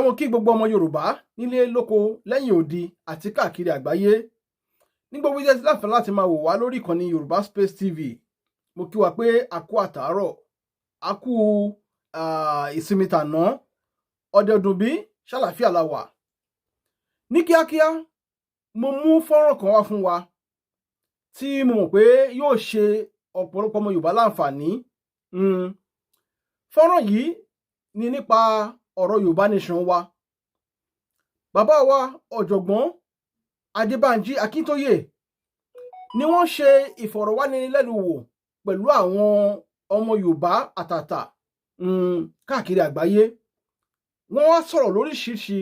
mo kí gbogbo ọmọ Yorùbá nílé lóko lẹ́yìn odi àti káàkiri àgbáyé ní gbogbo iṣẹ́ láǹfààní láti máa wò wá lórí ìkànnì Yorùbá Space TV. Mo kí wa pé a kú àtàárọ̀, a kú ìsinmi tàná, ọdẹ ọdún bí ṣàlàáfíà la wà. Ní kíákíá mo mú fọ́nrán kan wá fún wa tí mo mọ̀ pé yóò ṣe ọ̀pọ̀lọpọ̀ ọmọ Yorùbá láǹfààní. Fọ́nrán yìí ni nípa ọ̀rọ̀ Yorùbá nation wa. Bàbá wa ọ̀jọ̀gbọ́n Banji Akintoye ni wọ́n ṣe ìfọ̀rọ̀wánilẹ́nuwò pẹ̀lú àwọn ọmọ Yorùbá àtàtà káàkiri àgbáyé. Wọ́n wá sọ̀rọ̀ lóríṣiríṣi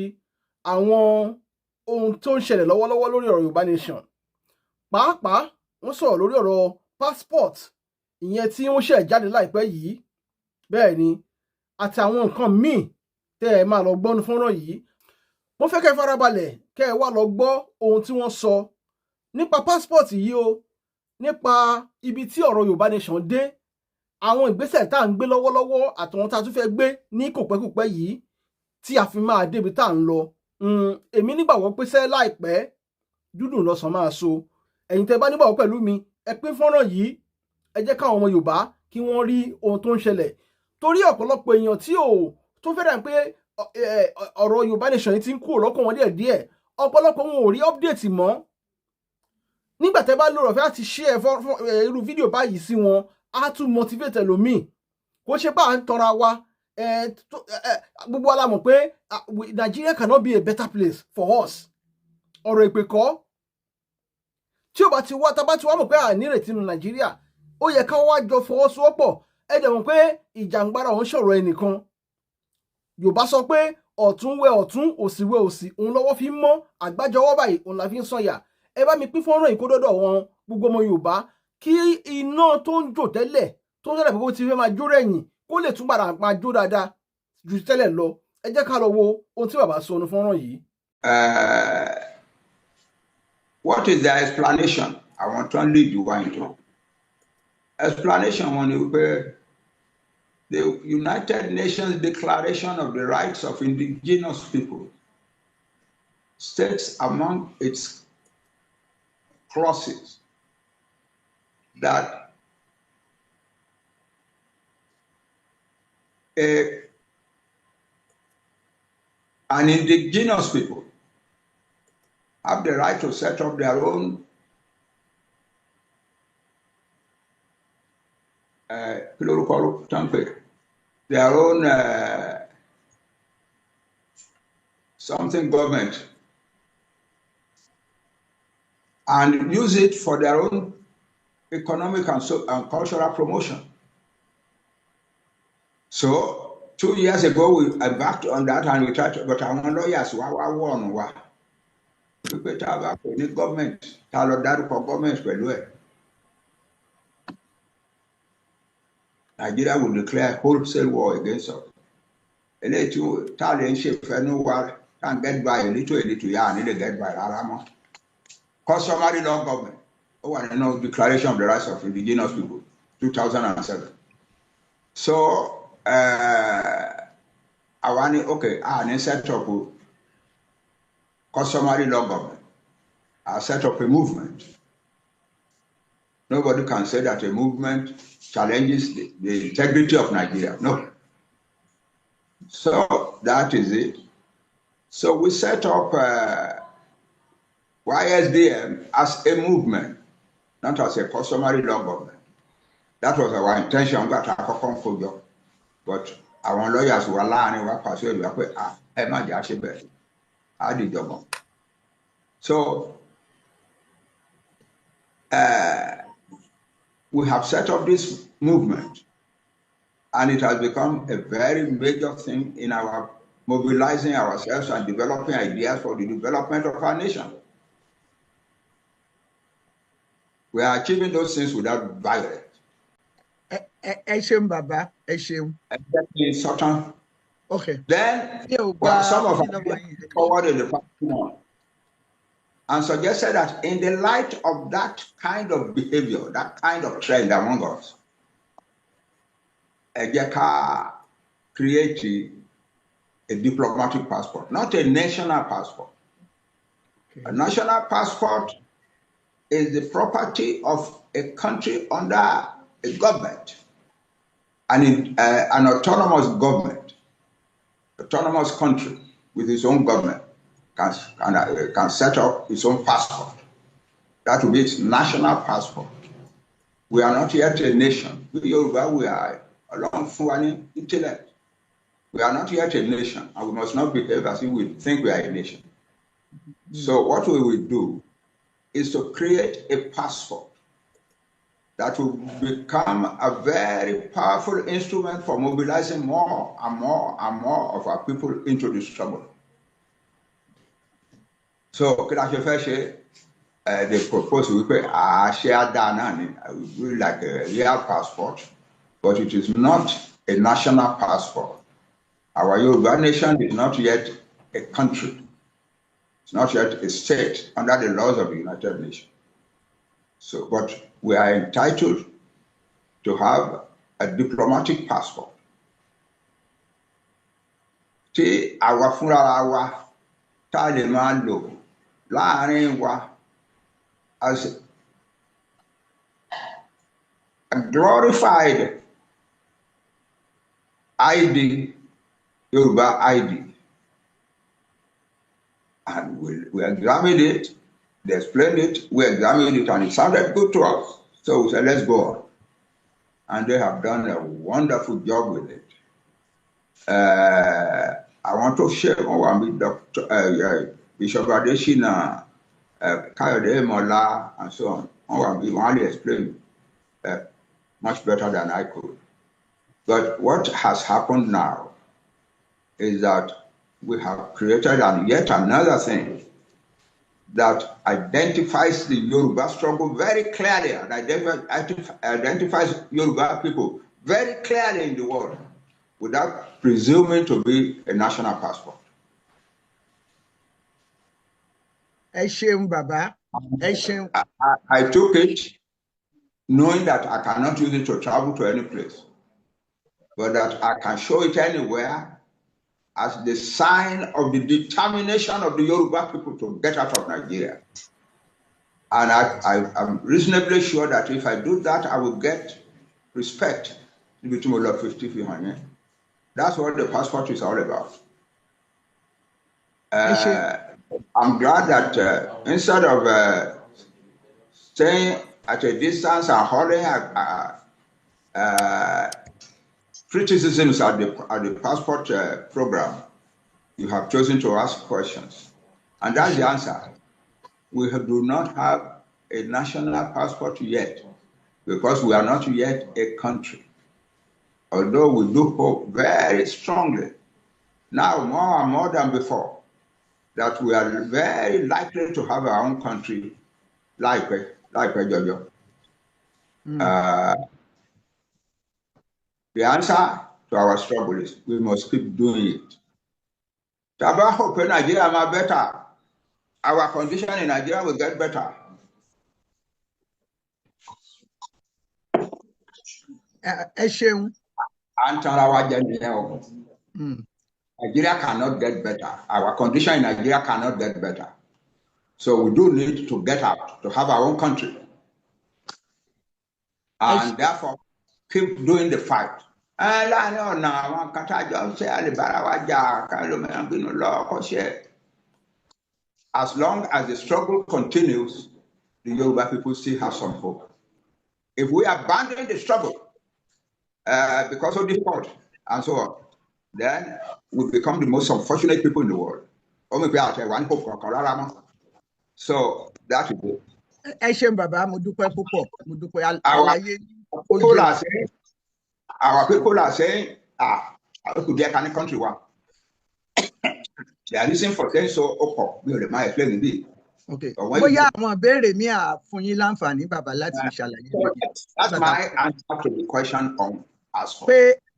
àwọn ohun tó ń ṣẹlẹ̀ lọ́wọ́lọ́wọ́ lórí ọ̀rọ̀ Yorùbá nation. Pàápàá wọ́n sọ̀rọ̀ lórí ọ̀rọ̀ passport ìyẹn tí wọ́n ṣẹ̀ jáde láìpẹ́ yìí. Bẹ́ẹ̀ ni àti àwọn nǹkan míì tẹ́ ẹ máa lọ gbọ́ ní fọ́nrán yìí. Mo fẹ́ kẹ́ ẹ farabalẹ̀ kẹ́ ẹ wá lọ gbọ́ ohun tí wọ́n sọ nípa passport yìí o, nípa ibi tí ọ̀rọ̀ Yorùbá nation dé, àwọn ìgbésẹ̀ tá à ń gbé lọ́wọ́lọ́wọ́ àtàwọn tá a tún fẹ́ gbé ní kòpẹ́kòpẹ́ yìí tí a fi máa débi tá à ń lọ. Èmi nígbàgbọ́ pé sẹ́ láìpẹ́ dúdùn lọ́sàn máa so. Ẹ̀yin tẹ́ bá nígbàgbọ́ pẹ̀lú mi, ẹ pín fọ́nrán yìí, ẹ jẹ́ káwọn ọmọ Yorùbá kí wọ́n rí ohun tó ń ṣẹlẹ̀. Torí ọ̀pọ̀lọpọ̀ èèyàn tó fẹ́ dà pé ọ̀rọ̀ Yorùbá nation ti ń kúrò lọ́kàn wọn díẹ̀díẹ̀, ọ̀pọ̀lọpọ̀ wọn ò rí update mọ́. Nígbà tẹ́ bá lóore ọ̀fẹ́ àti share irú fídíò báyìí sí wọn, á tún motivate ẹlòmíì. Kò ṣe bá à ń tanra wa, gbogbo wa la mọ̀ pé Nigeria cannot be a better place for us. Ọ̀rọ̀ èpè kọ́. Tí ó bá ti wá, tá bá ti wá mọ̀ pé ànírètí nínú Nàìjíríà, ó yẹ ká wá jọ fọwọ́sowọ́pọ̀. Ẹ dẹ̀ mọ̀ pé ìjàngbara òun ṣọ̀rọ̀ ẹnìkan. Yorùbá sọ pé ọ̀tún wẹ ọ̀tún, òsì wẹ òsì, òun lọ́wọ́ fi ń mọ́, àgbájọwọ́ báyìí òun la fi ń sọ̀yà. Ẹ bá mi pín fọ́nrán yìí kó dọ́dọ̀ wọn gbogbo ọmọ Yorùbá kí iná tó ń jò tẹ́lẹ̀ tó ń ṣẹlẹ̀ pé ó ti fẹ́ máa jó rẹ̀yìn kó lè tún padà máa jó dáadáa ju tẹ́lẹ̀ lọ. Ẹ jẹ́ ká lọ wo ohun tí bàbá sọ ní fọ́nrán yìí. What is the explanation? Àwọn tó ń lead wa into. Explanation wọn ni wípé the United Nations Declaration of the Rights of Indigenous People states among its clauses that an indigenous people have the right to set up their own something government and use it for their own economic and cultural promotion. So 2 years ago we embarked on that and we tried to, but our lawyers won. We put our government, government. Nigeria will declare wholesale war against us. And it will tell the ship for no war can get by a little, yeah, need to get by Aramo. Customary law government. Oh, I know Declaration of the Rights of Indigenous People, 2007. So, I want to, okay, I set up customary law government. I set up a movement. Nobody can say that a movement challenges the integrity of Nigeria. No. So that is it. So we set up YSDM as a movement, not as a customary law government. That was our intention. But our lawyers were lying. So we have set up this movement, and it has become a very major thing in our mobilizing ourselves and developing ideas for the development of our nation. We are achieving those things without violence. Baba. Okay. Then some of us forward in the past and suggested that in the light of that kind of behavior, that kind of trend among us, Ejeka created a diplomatic passport, not a national passport. Okay. A national passport is the property of a country under a government, and an autonomous government, autonomous country with its own government can set up its own passport. That will be its national passport. We are not yet a nation. We Yoruba, we are along Fuani intellect. We are not yet a nation, and we must not behave as if we think we are a nation. So what we will do is to create a passport that will become a very powerful instrument for mobilizing more and more and more of our people into the struggle. So, they propose we pay share dana like a real passport, but it is not a national passport. Our Yoruba nation is not yet a country. It's not yet a state under the laws of the United Nations. So, but we are entitled to have a diplomatic passport. Tí àwa fúnra wa tá lè máa lò láàárín wa as a glorified ID, Yoruba ID. And we examined it, they explained it, we examined it, and it sounded good to us. So we said, let's go on. And they have done a wonderful job with it. I want to share one with Dr. Bishop Adeshina, Kayode Mola, and so on. I want to explain much better than I could. But what has happened now is that we have created yet another thing that identifies the Yoruba struggle very clearly and identifies Yoruba people very clearly in the world without presuming to be a national passport. Ẹ ṣeun bàbá. Ẹ ṣeun. I took it knowing that I cannot use it to travel to any place, but that I can show it anywhere as the sign of the determination of the Yoruba people to get out of Nigeria. And I'm reasonably sure that if I do that, I will get respect. That's what the passport is all about. I'm glad that instead of staying at a distance and holding criticisms at the passport program, you have chosen to ask questions. And that's the answer. We do not have a national passport yet because we are not yet a country. Although we do hope very strongly, now more and more than before, that we are very likely to have our own country, like Jojo. The answer to our struggle is we must keep doing it. Taba hope Nigeria ma better. Our condition in Nigeria will get better. Ẹ ṣeun. Nigeria cannot get better. Our condition in Nigeria cannot get better. So we do need to get out, to have our own country. And therefore, keep doing the fight. As long as the struggle continues, the Yoruba people still have some hope. If we abandon the struggle because of default and so on, then we become the most unfortunate people in the world. So that is it. Ẹ ṣeun bàbá, mo dúpẹ́ púpọ̀, mo dúpẹ́ àlàyé. Our people are saying, could they can country one? They are listening for saying so. Okay. Bóyá àwọn ìbéèrè mi à fún yín láǹfààní bàbá láti ṣàlàyé. That's my answer to the question on passport.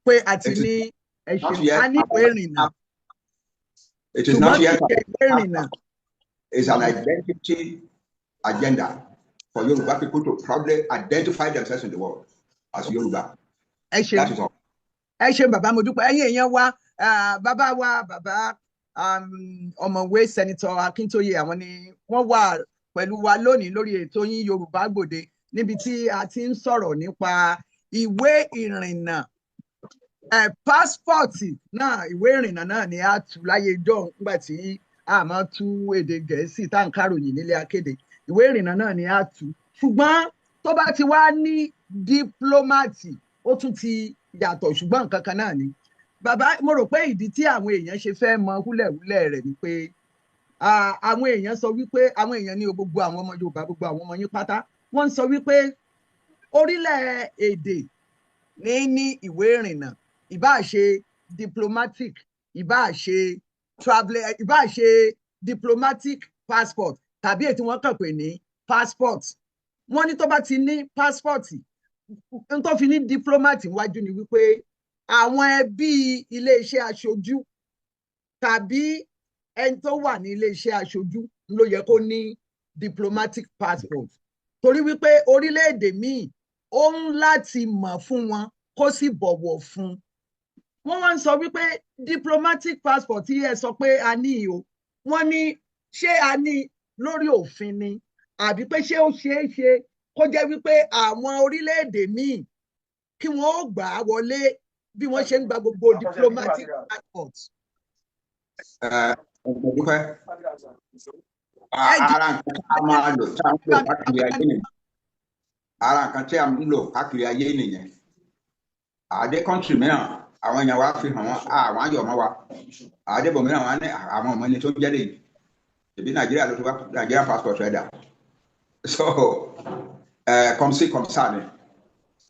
Pé àti ní ẹ̀ṣin a ní ìwé ìrìnnà. It is not yet. It's an identity agenda for Yoruba people to proudly identify themselves in the world as Yoruba. Ẹ ṣeun bàbá, mo dúpẹ́. Ẹ̀yin èèyàn wa, bàbá wa bàbá ọ̀mọ̀wé Senator Akintoye àwọn ni wọ́n wà pẹ̀lú wa lónìí lórí ètò yín Yorùbá Gbòde níbi tí a ti ń sọ̀rọ̀ nípa ìwé ìrìnnà pásítọ̀tì náà. Ìwé ìrìnnà náà ni a tú láyé jọ́hún nígbà tí a máa tú èdè Gẹ̀ẹ́sì tá à ń káròyìn nílé akéde. Ìwé ìrìnnà náà ni a tú, ṣùgbọ́n tó bá ti wá ní dípúlọ́màtì ó tún ti yàtọ̀, ṣùgbọ́n nǹkan kan náà ni. Bàbá, mo rò pé ìdí tí àwọn èèyàn ṣe fẹ́ mọ húlẹ̀húlẹ̀ rẹ̀ ni pé àwọn èèyàn sọ wípé àwọn èèyàn ní gbogbo àwọn ọmọ Yorùbá, gbogbo àwọn ọmọ yín pátá, wọ́n ń sọ wípé orílẹ̀-èdè ní ìwé ìrìnnà, ìbáà ṣe diplomatic, ìbáà ṣe traveler, ìbáà ṣe diplomatic passport tàbí èyí tí wọ́n kàn pé ní passport. Wọ́n ní tó bá ti ní passport, n tó fi ní diplomat wájú ni wípé àwọn ẹbí iléeṣẹ́ aṣojú tàbí ẹni tó wà ní iléeṣẹ́ aṣojú ló yẹ kó ní diplomatic passport, torí wípé orílẹ̀-èdè míì ó ń láti mọ̀ fún wọn kó sì bọ̀wọ̀ fún. Wọ́n wá ń sọ wípé diplomatic passport tí ẹ sọ pé a ní o, wọ́n ní ṣé a ní lórí òfin ni àbí pé ṣé ó ṣeé ṣe kó jẹ́ wípé àwọn orílẹ̀-èdè míì kí wọ́n ó gbà á wọlé bí wọ́n ṣe ń gba gbogbo diplomatic passport. Ara nǹkan tí a ń lò káàkiri ayé nìyẹn. Àdé kọ́ńtì mìíràn àwọn èèyàn wa fi hàn wọ́n àwọn ayọ̀ mọ́ wa. Àdé bò mìíràn wọn ní àwọn ọmọ ẹni tó jẹ́ lè ìbí Nàìjíríà ló ti wá Nigerian passport rẹ̀ dà. So come see, come sign.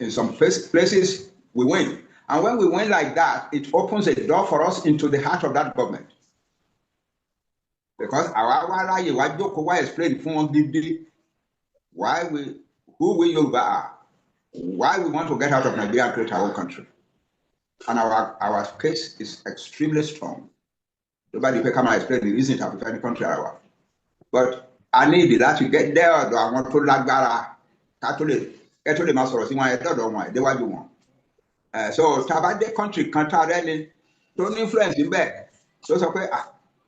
In some places we win. And when we win like that, it opens a door for us into the heart of that government. Because our láyè wá jókòó wá explain fún wọn gidi who we Yoruba are, why we want to get out of Nigeria and create our own country. And our case is extremely strong. Nobody can come and explain the reason of any country. But I need that to get there. I want to lágbára Catholic máa sọ̀rọ̀ sí wọn ẹ̀dọ́dọ̀ wọn ẹ̀dẹ́wájú wọn. So tabade country kan tá a rẹ́ ni tó ní influence níbẹ̀ tó sọ pé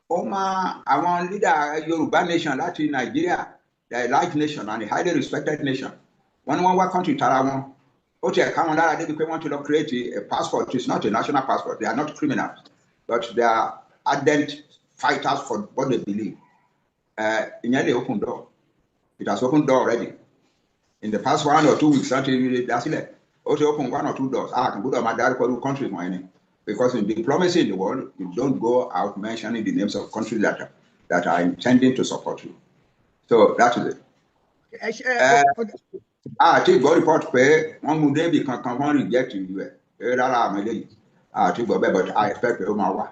ó máa àwọn leader Yorùbá nation láti Nigeria, they are a large nation and a highly respected nation. When one country tara wọn ó tiẹ̀ ká wọn lára débi pé wọ́n ti lọ create a passport. It's not a national passport. They are not criminals, but they are ardent fighters for what they believe. Ìyẹn lè open door. It has opened door already. In the past 1 or 2 weeks, that's it. Also open 1 or 2 doors. I can go to my direct country money. Because in diplomacy in the world, you don't go out mentioning the names of countries that are intending to support you. So that is it. Àti gbọ́ report pé wọ́n mú débi kankan wọ́n reject ìlú ẹ̀ rárá àmì lẹ́yìn àti gbọ́ bẹ́ẹ̀ but I expect pé ó máa wà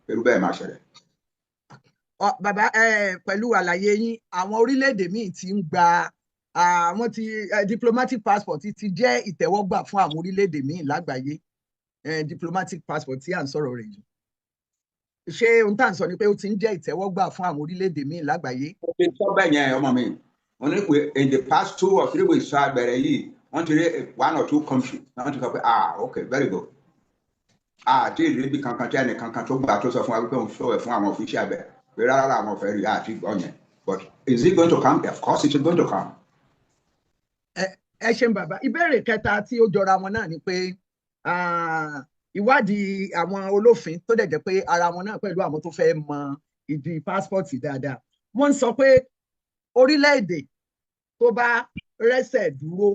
pẹ̀lú bẹ́ẹ̀ máa ṣẹlẹ̀. Bàbá pẹ̀lú àlàyé yín, àwọn orílẹ̀-èdè míì ti ń gba àwọn diplomatic passport ti jẹ́ ìtẹ́wọ́gbà fún àwọn orílẹ̀-èdè míì lágbàáyé. Diplomatic passport tí à ń sọ̀rọ̀ rẹ̀ yìí, ṣé ohun tá à ń sọ ni pé ó ti ń jẹ́ ìtẹ́wọ́gbà fún àwọn orílẹ̀-èdè míì lágbàáyé? Ó ti sọ bẹ́ẹ̀ yẹn ọmọ mi. Wọ́n ní pé in the past 2 or 3 weeks bẹ̀rẹ̀ yìí wọ́n ti rí 1 or 2 countries wọ́n ti sọ pé okay, very good. Àti ìrírí kankan tí ẹnì kankan tó gbà tó sọ fún wa pé òun ṣòwò fún àwọn official bẹ̀ pé rárá àwọn ọ̀fẹ́ rí àti ìgbọ́ yẹn. But is it going to come? Of course it is going to come. Ẹ ṣeun bàbá. Ìbéèrè kẹta tí ó jọra wọn náà ni pé ìwádìí àwọn olófin tó dẹ̀ jẹ́ pé ara wọn náà pẹ̀lú àwọn tó fẹ́ mọ ìdí pásítọ̀tì dáadáa, wọ́n ń sọ pé orílẹ̀-èdè tó bá rẹ́sẹ̀ dúró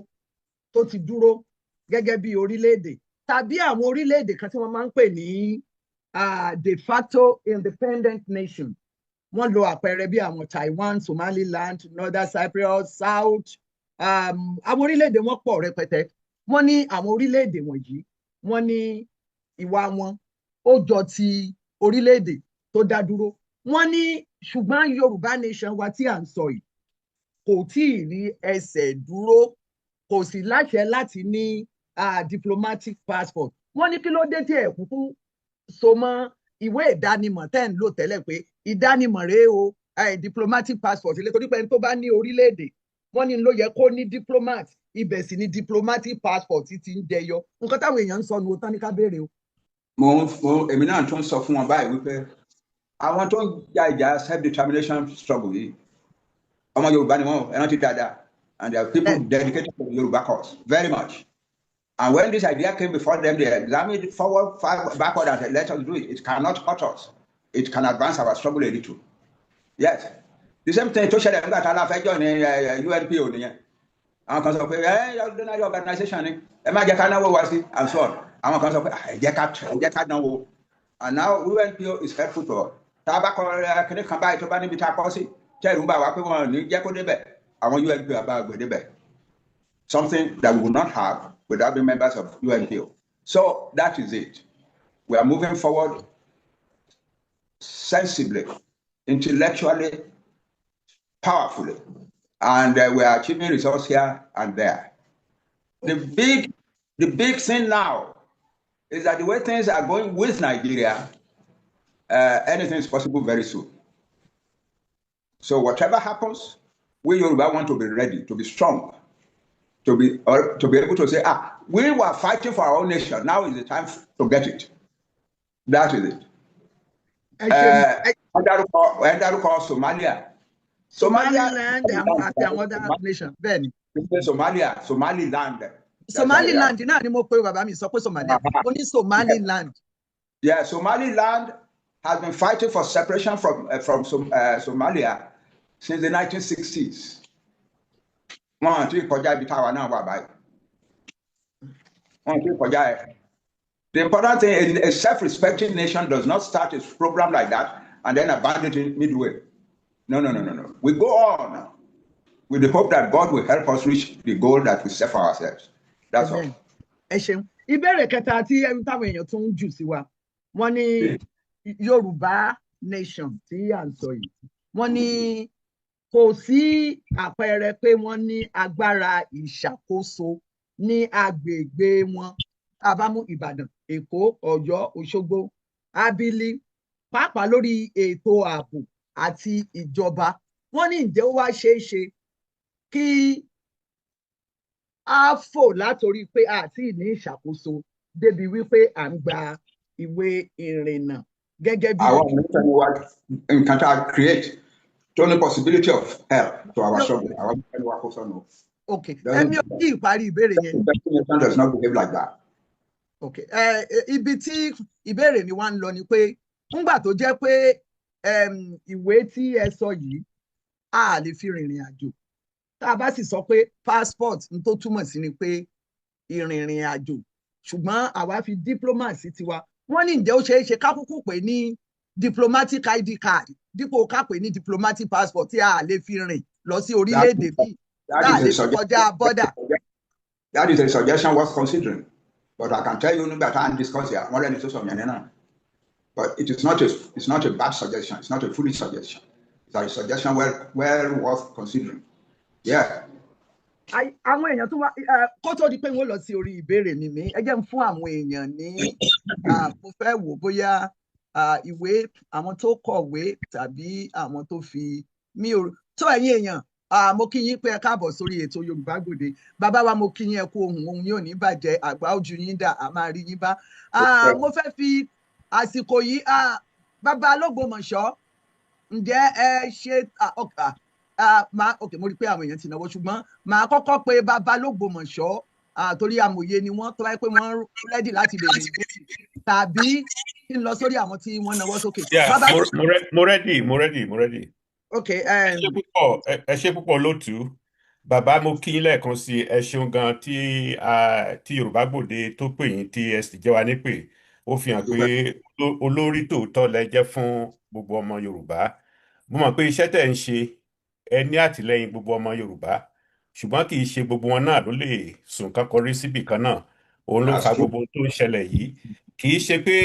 tó ti dúró gẹ́gẹ́ bí orílẹ̀-èdè tàbí àwọn orílẹ̀-èdè kan tí wọ́n máa ń pè ní de facto independent nation, wọ́n lo àpẹẹrẹ bí àwọn Taiwan, Somaliland, Northern Cyprus, South, àwọn orílẹ̀-èdè wọn pọ̀ rẹpẹtẹ. Wọ́n ní àwọn orílẹ̀-èdè wọ̀nyí wọ́n ní ìwà wọn ó jọ ti orílẹ̀-èdè tó dá dúró. Wọ́n ní ṣùgbọ́n Yorùbá nation wa tí à ń sọ yìí kò tí ì rí ẹsẹ̀ dúró, kò sì láṣẹ láti ní diplomatic passport. Wọ́n ní kí ló dé tí ẹ̀ kúkú so mọ́ ìwé ìdánimọ̀ tẹ́ ń lò tẹ́lẹ̀ pé ìdánimọ̀ rèé o, diplomatic passport ilé, torí pé ẹni tó bá ní orílẹ̀-èdè wọ́n ní ló yẹ kó ní diplomat, ibẹ̀ sì ni diplomatic passport ti ń jẹyọ. Nǹkan táwọn èèyàn ń sọ nu tán ní ká béèrè o. èmi náà tún sọ fún wọn báyìí wípé àwọn tó ń ja ìjà self-determination struggle yìí ọmọ Yorùbá ni wọn ẹran ti dáadáa and there are people dedicated to the Yoruba cause very much. And when this idea came before them, they examined it forward, backward, and said, let us do it. It cannot hurt us. It can advance our struggle a little. Yes. The same thing to share that I have joined UNPO. Àwọn kan sọ pé ordinary organization ni ẹ má jẹ́ ká náwó wá sí and so on. Àwọn kan sọ pé ẹ jẹ́ ká náwó. And now UNPO is helpful to us. Tá a bá kọ kíní kan báyìí tó bá níbi tá a kọ́ sí tẹ́ ìrú bá wa pé wọn ò ní jẹ́ kó débẹ̀ àwọn UNPO àbá gbé débẹ̀. Something that we would not have without being members of UNPO. So that is it. We are moving forward sensibly, intellectually, powerfully, and we are achieving results here and there. The big thing now is that the way things are going with Nigeria, anything is possible very soon. So whatever happens, we Yoruba want to be ready, to be strong, to be able to say, we were fighting for our own nation. Now is the time to get it. That is it. Somalia. Somaliland àti àwọn other nation bẹ́ẹ̀ ni. Somaliland. Somaliland náà ni mo pe bàbá mi sọ pé Somalia. Mo ní Somaliland. Yeah, Somaliland has been fighting for separation from Somalia since the 1960s. The important thing is a self-respecting nation does not start its program like that and then abandon it midway. No. We go on with the hope that God will help us reach the goal that we set for ourselves. That's all. Ẹ ṣeun. Ìbéèrè kẹta tí táwọn èèyàn tún ń jù sí wa, wọ́n ní Yorùbá nation tí à ń sọ yìí, wọ́n ní kò sí àpẹẹrẹ pé wọ́n ní agbára ìṣàkóso ní agbègbè wọn. Àbámú Ìbàdàn, Èkó, Ọ̀yọ́, Òṣogbo, Abílí, pàápàá lórí ètò ààbò àti ìjọba. Wọ́n ní ǹjẹ́ ó wá ṣeé ṣe kí a fò látòrí pé àti ní ìṣàkóso débi wípé à ń gba ìwé ìrìnnà gẹ́gẹ́ bí. Àwọn nǹkan wa nǹkan tá a create tó ní possibility of help to our struggle. Àwọn nǹkan wa kó sọnù. Okay, ẹ̀mí ò tí ì parí ìbéèrè yẹn. The nation does not behave like that. Okay, ibi tí ìbéèrè mi wá ń lọ ni pé ńgbà tó jẹ́ pé ìwé tí ẹ sọ yìí a lè fi rìnrìn àjò, tá a bá sì sọ pé passport n tó túmọ̀ sí ni pé ìrìnrìn àjò, ṣùgbọ́n àwa fi diplomacy tiwa. Wọ́n ní ǹjẹ́ ó ṣeé ṣe ká kúkú pè ní diplomatic ID card dípò ká pè ní diplomatic passport tí a lè fi rìn lọ sí orílẹ̀-èdè bíi tá a lè fi kọjá border. That is a suggestion worth considering. But I can tell you nígbà tá à ń discuss here, wọ́n lẹ́ni tó sọ yẹn náà. But it's not a bad suggestion. It's not a foolish suggestion. It's a suggestion well worth considering. Yeah. Àwọn èèyàn tó wá kó tó di pé wọ́n lọ sí orí ìbéèrè mi ẹ jẹ́ ń fún àwọn èèyàn ní mo fẹ́ wò bóyá ìwé àwọn tó kọ̀wé tàbí àwọn tó fi mí ò tó ẹ̀yin èèyàn. Mo kí yín pé ẹ káàbọ̀ sórí ètò Yorùbá Gbòde. Bàbá wa mo kí yín ẹ kú ohùn yín ò ní bàjẹ́, àgbà ojú yín dà á máa rí yín bá. Mo fẹ́ fi àsìkò yìí bàbá l'Ógbómọ̀ṣọ́ ǹjẹ́ ẹ ṣe mo rí pé àwọn èèyàn ti náwó ṣùgbọ́n màá kọ́kọ́ pé bàbá l'Ógbómọ̀ṣọ́ torí amòye ni wọ́n tó wáyé pé wọ́n rẹ́dì láti bèrè tàbí kí n lọ sórí àwọn tí wọ́n náwó sókè. Mo ready. Okay. Ẹ ṣé púpọ̀ lótú. Bàbá mo kí yín lẹ́ẹ̀kan sí ẹ ṣeun gan tí Yorùbá Gbòde tó pè yín tí ẹ sì jẹ́ wa nípè. Ó fi hàn pé olórí tòótọ́ lẹ jẹ́ fún gbogbo ọmọ Yorùbá. Mo mọ̀ pé iṣẹ́ tẹ̀ ń ṣe ẹ ní àtìlẹ́yìn gbogbo ọmọ Yorùbá. Ṣùgbọ́n kì í ṣe gbogbo wọn náà ló lè sùn kan kọrí síbì kan náà. Òun ló fa gbogbo tó ń ṣẹlẹ̀ yìí. Kì í ṣe pé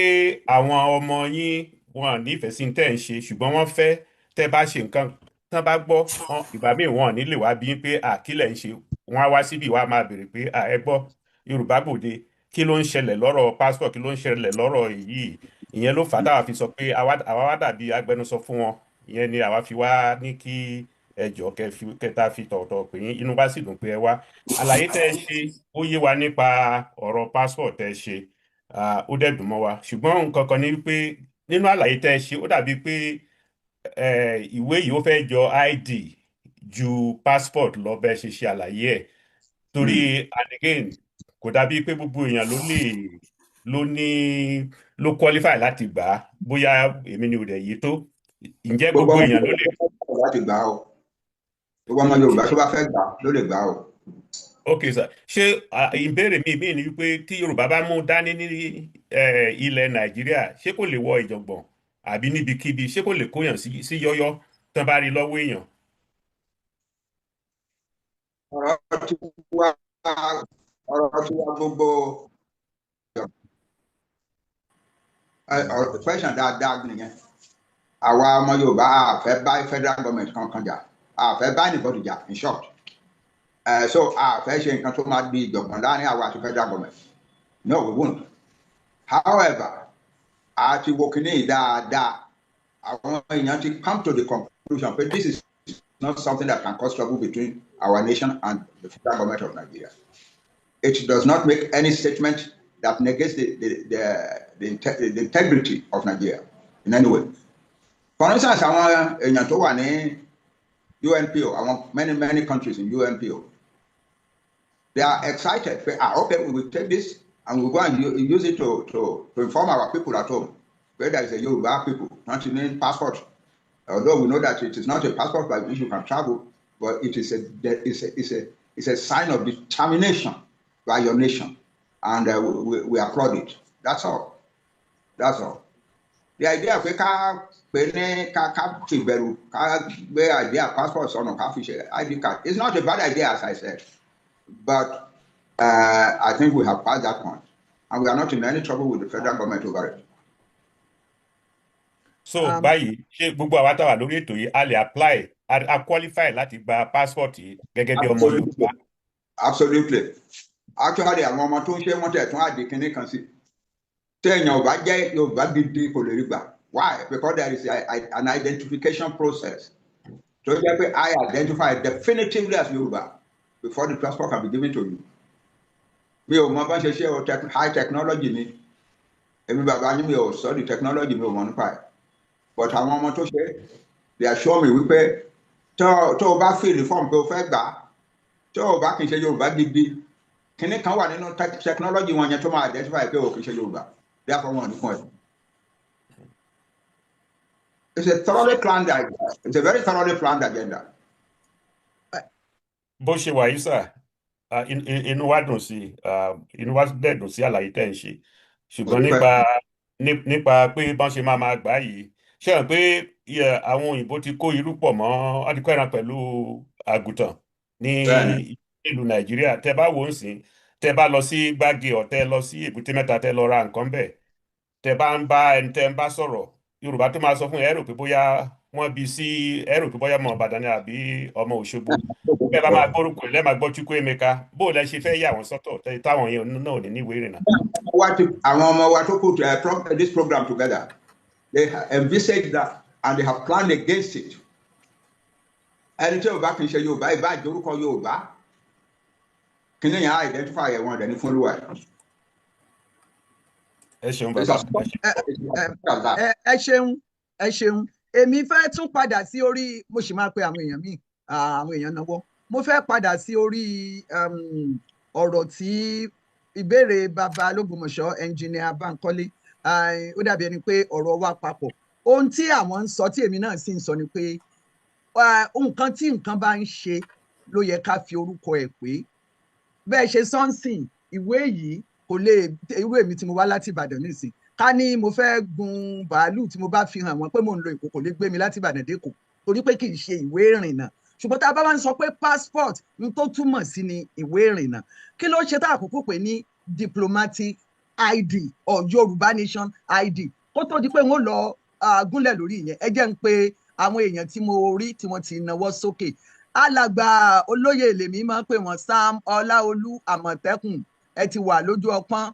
àwọn ọmọ yín wọn nífẹ̀ẹ́ sí tẹ̀ ń ṣe ṣùgbọ́n wọ́n fẹ́ tẹ́ bá ṣe nǹkan tán bá gbọ́ ìgbà míì wọn ní lè wá bí pé àkílẹ̀ ń ṣe wọn á wá síbi wá máa béèrè pé ẹ gbọ́ Yorùbá Gbòde kí ló ń ṣẹlẹ̀ lọ́rọ̀ passport kí ló ń ṣẹlẹ̀ lọ́rọ̀ èyí. Ìyẹn ló fà á táwa fi sọ pé àwa wá dàbí agbẹnusọ fún wọn. Ìyẹn ni àwa fi wá ní kí ẹjọ́ kẹta fi tọ̀ọ̀tọ̀ pé inú wa sì dùn pé ẹ wá. Àlàyé tẹ́ ẹ ṣe ó yé wa nípa ọ̀rọ̀ passport tẹ́ ẹ ṣe. ó dẹ̀ dùn mọ́ wa ṣùgbọ́n nǹkan kan ni wípé nínú àlàyé tẹ́ ẹ ṣe ó dàbí pé ìwé yìí ó fẹ́ jọ ID ju passport lọ bẹ́ẹ̀ ṣe àlàyé ẹ̀ torí and again kò dàbí pé gbogbo èèyàn ló ní ló qualify láti gbà á bóyá èmi ni ò dẹ̀ yé tó ǹjẹ́ gbogbo gbogbo ọmọ èèyàn ló lè. Yorùbá láti gbà ó gbogbo ọmọ Yorùbá tó bá fẹ́ gbà ló lè gbà ó. ok sir ṣé ìbéèrè mi ni wípé tí Yorùbá bá mú dání ní ilẹ̀ Nàìjíríà ṣé kò lè wọ ìjọ̀gbọ̀n àbí níbikíbi ṣé kò lè kóyàn sí yọ́yọ́ tán bá rí lọ́wọ́ èèyàn. ọ̀rọ̀ tí wá gbogbo question dáadáa nìyẹn àwa ọmọ Yorùbá a fẹ́ bá federal government kankan jà a fẹ́ bá anybody jà in short so a fẹ́ ṣe nǹkan tó máa di ìjọ̀gbọ̀n láàrin àwa àti federal government no we won't however a ti wo kíní dáadáa àwọn èèyàn ti come to the conclusion pé this is not something that can cause trouble between our nation and the federal government of Nigeria. It does not make any statement that negates the integrity of Nigeria in any way. For instance, àwọn èèyàn tó wà ní UNPO, àwọn many countries in UNPO, they are excited. Okay, we will take this and we'll go and use it to inform our people at home, where there is a Yoruba people, not in passport. Although we know that it is not a passport by which you can travel, but it is a sign of determination by your nation, and we applaud it. That's all. That's all. The idea of ká fìbẹ̀rù ká gbé idea passport sọnù ká fi ṣe ID card is not a bad idea, as I said, but I think we have passed that point, and we are not in any trouble with the federal government over it. So báyìí ṣé gbogbo àwa tá wà lórí ètò yìí a lè apply a qualify láti gba passport yìí gẹ́gẹ́ bí ọmọ Yorùbá. Absolutely. Actually àwọn ọmọ tó ń ṣe wọ́n tẹ̀ tún àdé kínní kan sí téèyàn ò bá jẹ́ Yorùbá gidi kò lè rí gbà. Why? Because there is an identification process. So jẹ́ pé I identify definitively as Yorùbá before the passport can be given to you. Mi ò mọ bá ṣe ṣe high technology ni èmi bàbá yín mi ò study technology mi ò mọ nípa ẹ̀. But àwọn ọmọ tó ṣe they assure me wípé tó o bá fill form pé o fẹ́ gbà tó o bá kì í ṣe Yorùbá gidi kíní kan wà nínú technology wọn yẹn tó máa identify pé o kì í ṣe Yorùbá therefore wọn ò ní fún ẹ. It's a thoroughly planned idea. It's a very thoroughly planned agenda. Bó ṣe wà yìí sà inú wa dùn sí àlàyé tẹ́ ń ṣe ṣùgbọ́n nípa pé bọ́n ṣe máa gbà yìí ṣe hàn pé àwọn òyìnbó ti kó irú pọ̀ mọ́ wọ́n ti kó ẹran pẹ̀lú àgùntàn ní ìlú Nàìjíríà tẹ́ bá wò ó sìn tẹ́ bá lọ sí Gbági ọ̀ tẹ́ lọ sí Èbúté Mẹ́ta tẹ́ lọ ra nǹkan bẹ́ẹ̀ tẹ́ bá ń bá ẹni tẹ́ ń bá sọ̀rọ̀ Yorùbá tó máa sọ fún ẹ rò pé bóyá wọ́n bí sí ẹ rò pé bóyá ọmọ Ìbàdàn ni àbí ọmọ Òṣogbo bẹ́ẹ̀ bá máa gbórúkọ ẹ̀ lẹ́ẹ̀ máa gbọ́ Chukwuemeka bó o lẹ ṣe fẹ́ yà wọ́n sọ́tọ̀ táwọn yẹn náà ò ní níwèé ìrìnnà. Àwọn ọmọ wa tó put this program together they envisaged that and they have planned against it. Ẹni tí Yorùbá kì í ṣe Yorùbá ìbá ìjórúkọ Yorùbá kí ni yàn á identify ẹ̀wọ̀n rẹ̀ ní fún olúwa ẹ̀. Ẹ ṣeun bàbá. Ẹ ṣeun èmi fẹ́ tún padà sí orí mo sì máa pe àwọn èèyàn míì àwọn èèyàn náwó mo fẹ́ padà sí orí ọ̀rọ̀ tí ìbéèrè bàbá Lógbòmọ̀ṣọ́ ẹnjìnìà Bánkọ́lé ó dàbí ẹni pé ọ̀rọ̀ wa papọ̀ ohun tí àwọn ń sọ tí èmi náà sì ń sọ ni pé nǹkan tí nǹkan bá ń ṣe ló yẹ ká fi orúkọ ẹ̀ pé bẹ́ẹ̀ ṣe sọ́nsìn ìwé yìí kò lè irú èmi tí mo wá láti Ìbàdàn nísìn ká ní mo fẹ́ gun bàálù tí mo bá fi hàn wọ́n pé mò ń lo Èkó kò lè gbé mi láti Ìbàdàn dÉkòó torí pé kì í ṣe ìwé ìrìnnà ṣùgbọ́n tá a bá wá ń sọ pé passport n tó túmọ̀ sí ni ìwé ìrìnnà kí ló ṣe tá àkókò pé ní diplomatic ID or Yorùbá nation ID kó tó di pé wọ́n lọ gúnlẹ̀ lórí ìyẹn ẹ jẹ́ ń pe àwọn èèyàn tí mo rí tí wọ́n ti nawọ́ sókè alàgbà olóyè lèmi máa ń pè wọ́n Sam Ọláolú Àmọ̀tẹ́kùn ẹ ti wà lójú ọpọ́n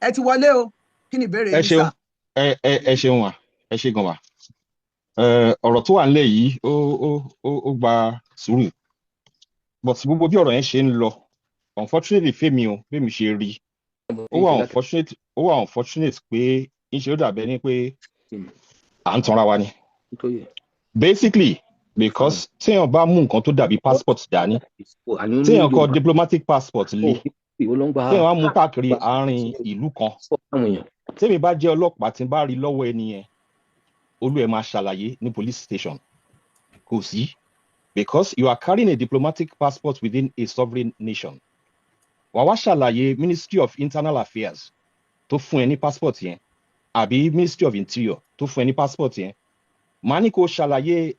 ẹ ti wọlé o kí ni ìbéèrè yìí sà. ẹ ṣeun wà ẹ ṣe gan wà ọ̀rọ̀ tó wà nílẹ̀ yìí ó gba sùúrù but gbogbo bí ọ̀rọ̀ yẹn ṣe ń lọ unfortunately fẹ́mi ṣe rí ó wà unfortunate ó wà unfortunate pé iṣẹ́ ó dàbẹ́ ní pé à ń tanra wa ni. Basically because téèyàn bá mú nǹkan tó dàbí passport dání téèyàn kọ diplomatic passport lé téèyàn wá mú káàkiri àárín ìlú kan tèmi bá jẹ́ ọlọ́pàá tí n bá rí lọ́wọ́ ẹni yẹn olú ẹ̀ máa ṣàlàyé ní police station kò sí because you are carrying a diplomatic passport within a sovereign nation wà wá ṣàlàyé Ministry of Internal Affairs tó fún ẹ ní passport yẹn àbí Ministry of Interior tó fún ẹ ní passport yẹn màá ní kó ṣàlàyé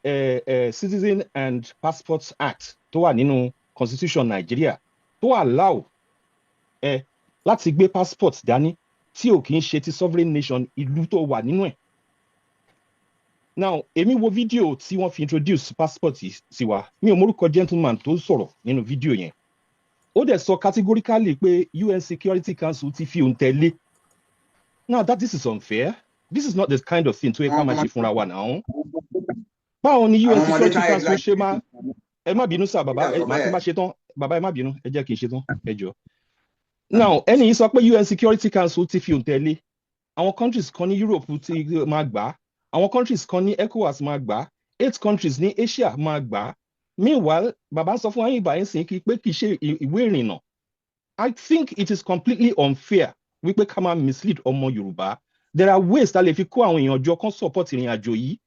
Citizen and Passports Act tó wà nínú Constitution Nigeria tó allow láti gbé passport dání tí ò kì í ṣe ti sovereign nation ìlú tó wà nínú ẹ̀. Now èmi wo fídíò tí wọ́n fi introduce passport sí wa mi ò mórúkọ gentleman tó sọ̀rọ̀ nínú fídíò yẹn ó dẹ̀ sọ categorically pé UN Security Council ti fi òǹtẹ̀ lé. Now this is unfair. This is not the kind of thing tó yẹ ká máa ṣe fúnra wa náà. Báwo ni UN Security Council ṣe máa ẹ má bínú sá bàbá màá ti má ṣe tán bàbá ẹ má bínú ẹ jẹ́ kí n ṣe tán ẹ jọ. Now ẹni yìí sọ pé UN Security Council ti fi òǹtẹ̀ lé àwọn countries kan ní Europe ti máa gbà á àwọn countries kan ní ECOWAS máa gbà á 8 countries ní Asia máa gbà á. Meanwhile bàbá ń sọ fún ayé ìbáyé sìn pé kì í ṣe ìwé ìrìnnà. I think it is completely unfair wípé ká máa mislead ọmọ Yorùbá. There are ways tá lè fi kó àwọn èèyàn jọ kan support ìrìn àjò yìí.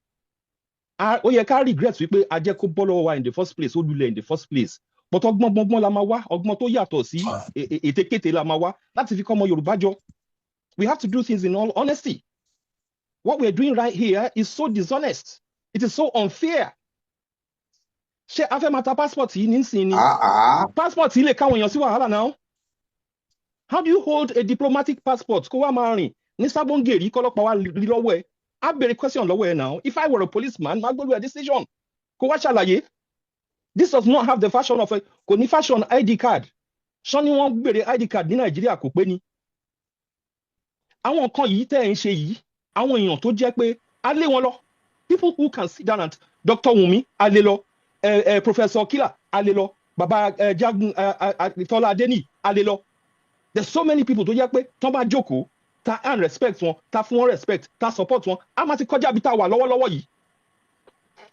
Ó yẹ ká regret wípé a jẹ́ kó bọ́ lọ́wọ́ wa in the first place ó lulẹ̀ in the first place. But ọgbọ́n la máa wá ọgbọ́n tó yàtọ̀ sí ètekéte la máa wá láti fi kọ́ ọmọ Yorùbá jọ. We have to do things in all honesty. What we are doing right here is so dishonest. It is so unfair. Ṣé a fẹ́ máa ta passport yìí nísìnyí ni? Passport yìí lè káwọn èèyàn sí wàhálà náà. How do you hold a diplomatic passport kó wá máa rìn ní sábóngèrè kọ́lọ́pàá wa rí lọ́wọ́ ẹ̀? Á bèrè question lọ́wọ́ ẹ̀ náà. If I were a policeman, máa gbọ́dọ̀ ẹ̀ decision. Kó wá ṣàlàyé. This does not have the fashion of a kò ní fashion ID card. Ṣán ni wọ́n bèrè ID card ní Nàìjíríà kò pé ni. Àwọn nǹkan yìí tẹ́ ẹ̀ ń ṣe yìí, àwọn èèyàn tó jẹ́ pé á lé wọn lọ. People who can sit down and Dr. Wunmi á lé lọ, Professor Kila á lé lọ, Baba Jagun Tola Adeni á lé lọ. There's so many people tó jẹ́ pé tán bá jókòó ta and respect wọn ta fún wọn respect ta support wọn a máa ti kọjá bí ta wà lọ́wọ́lọ́wọ́ yìí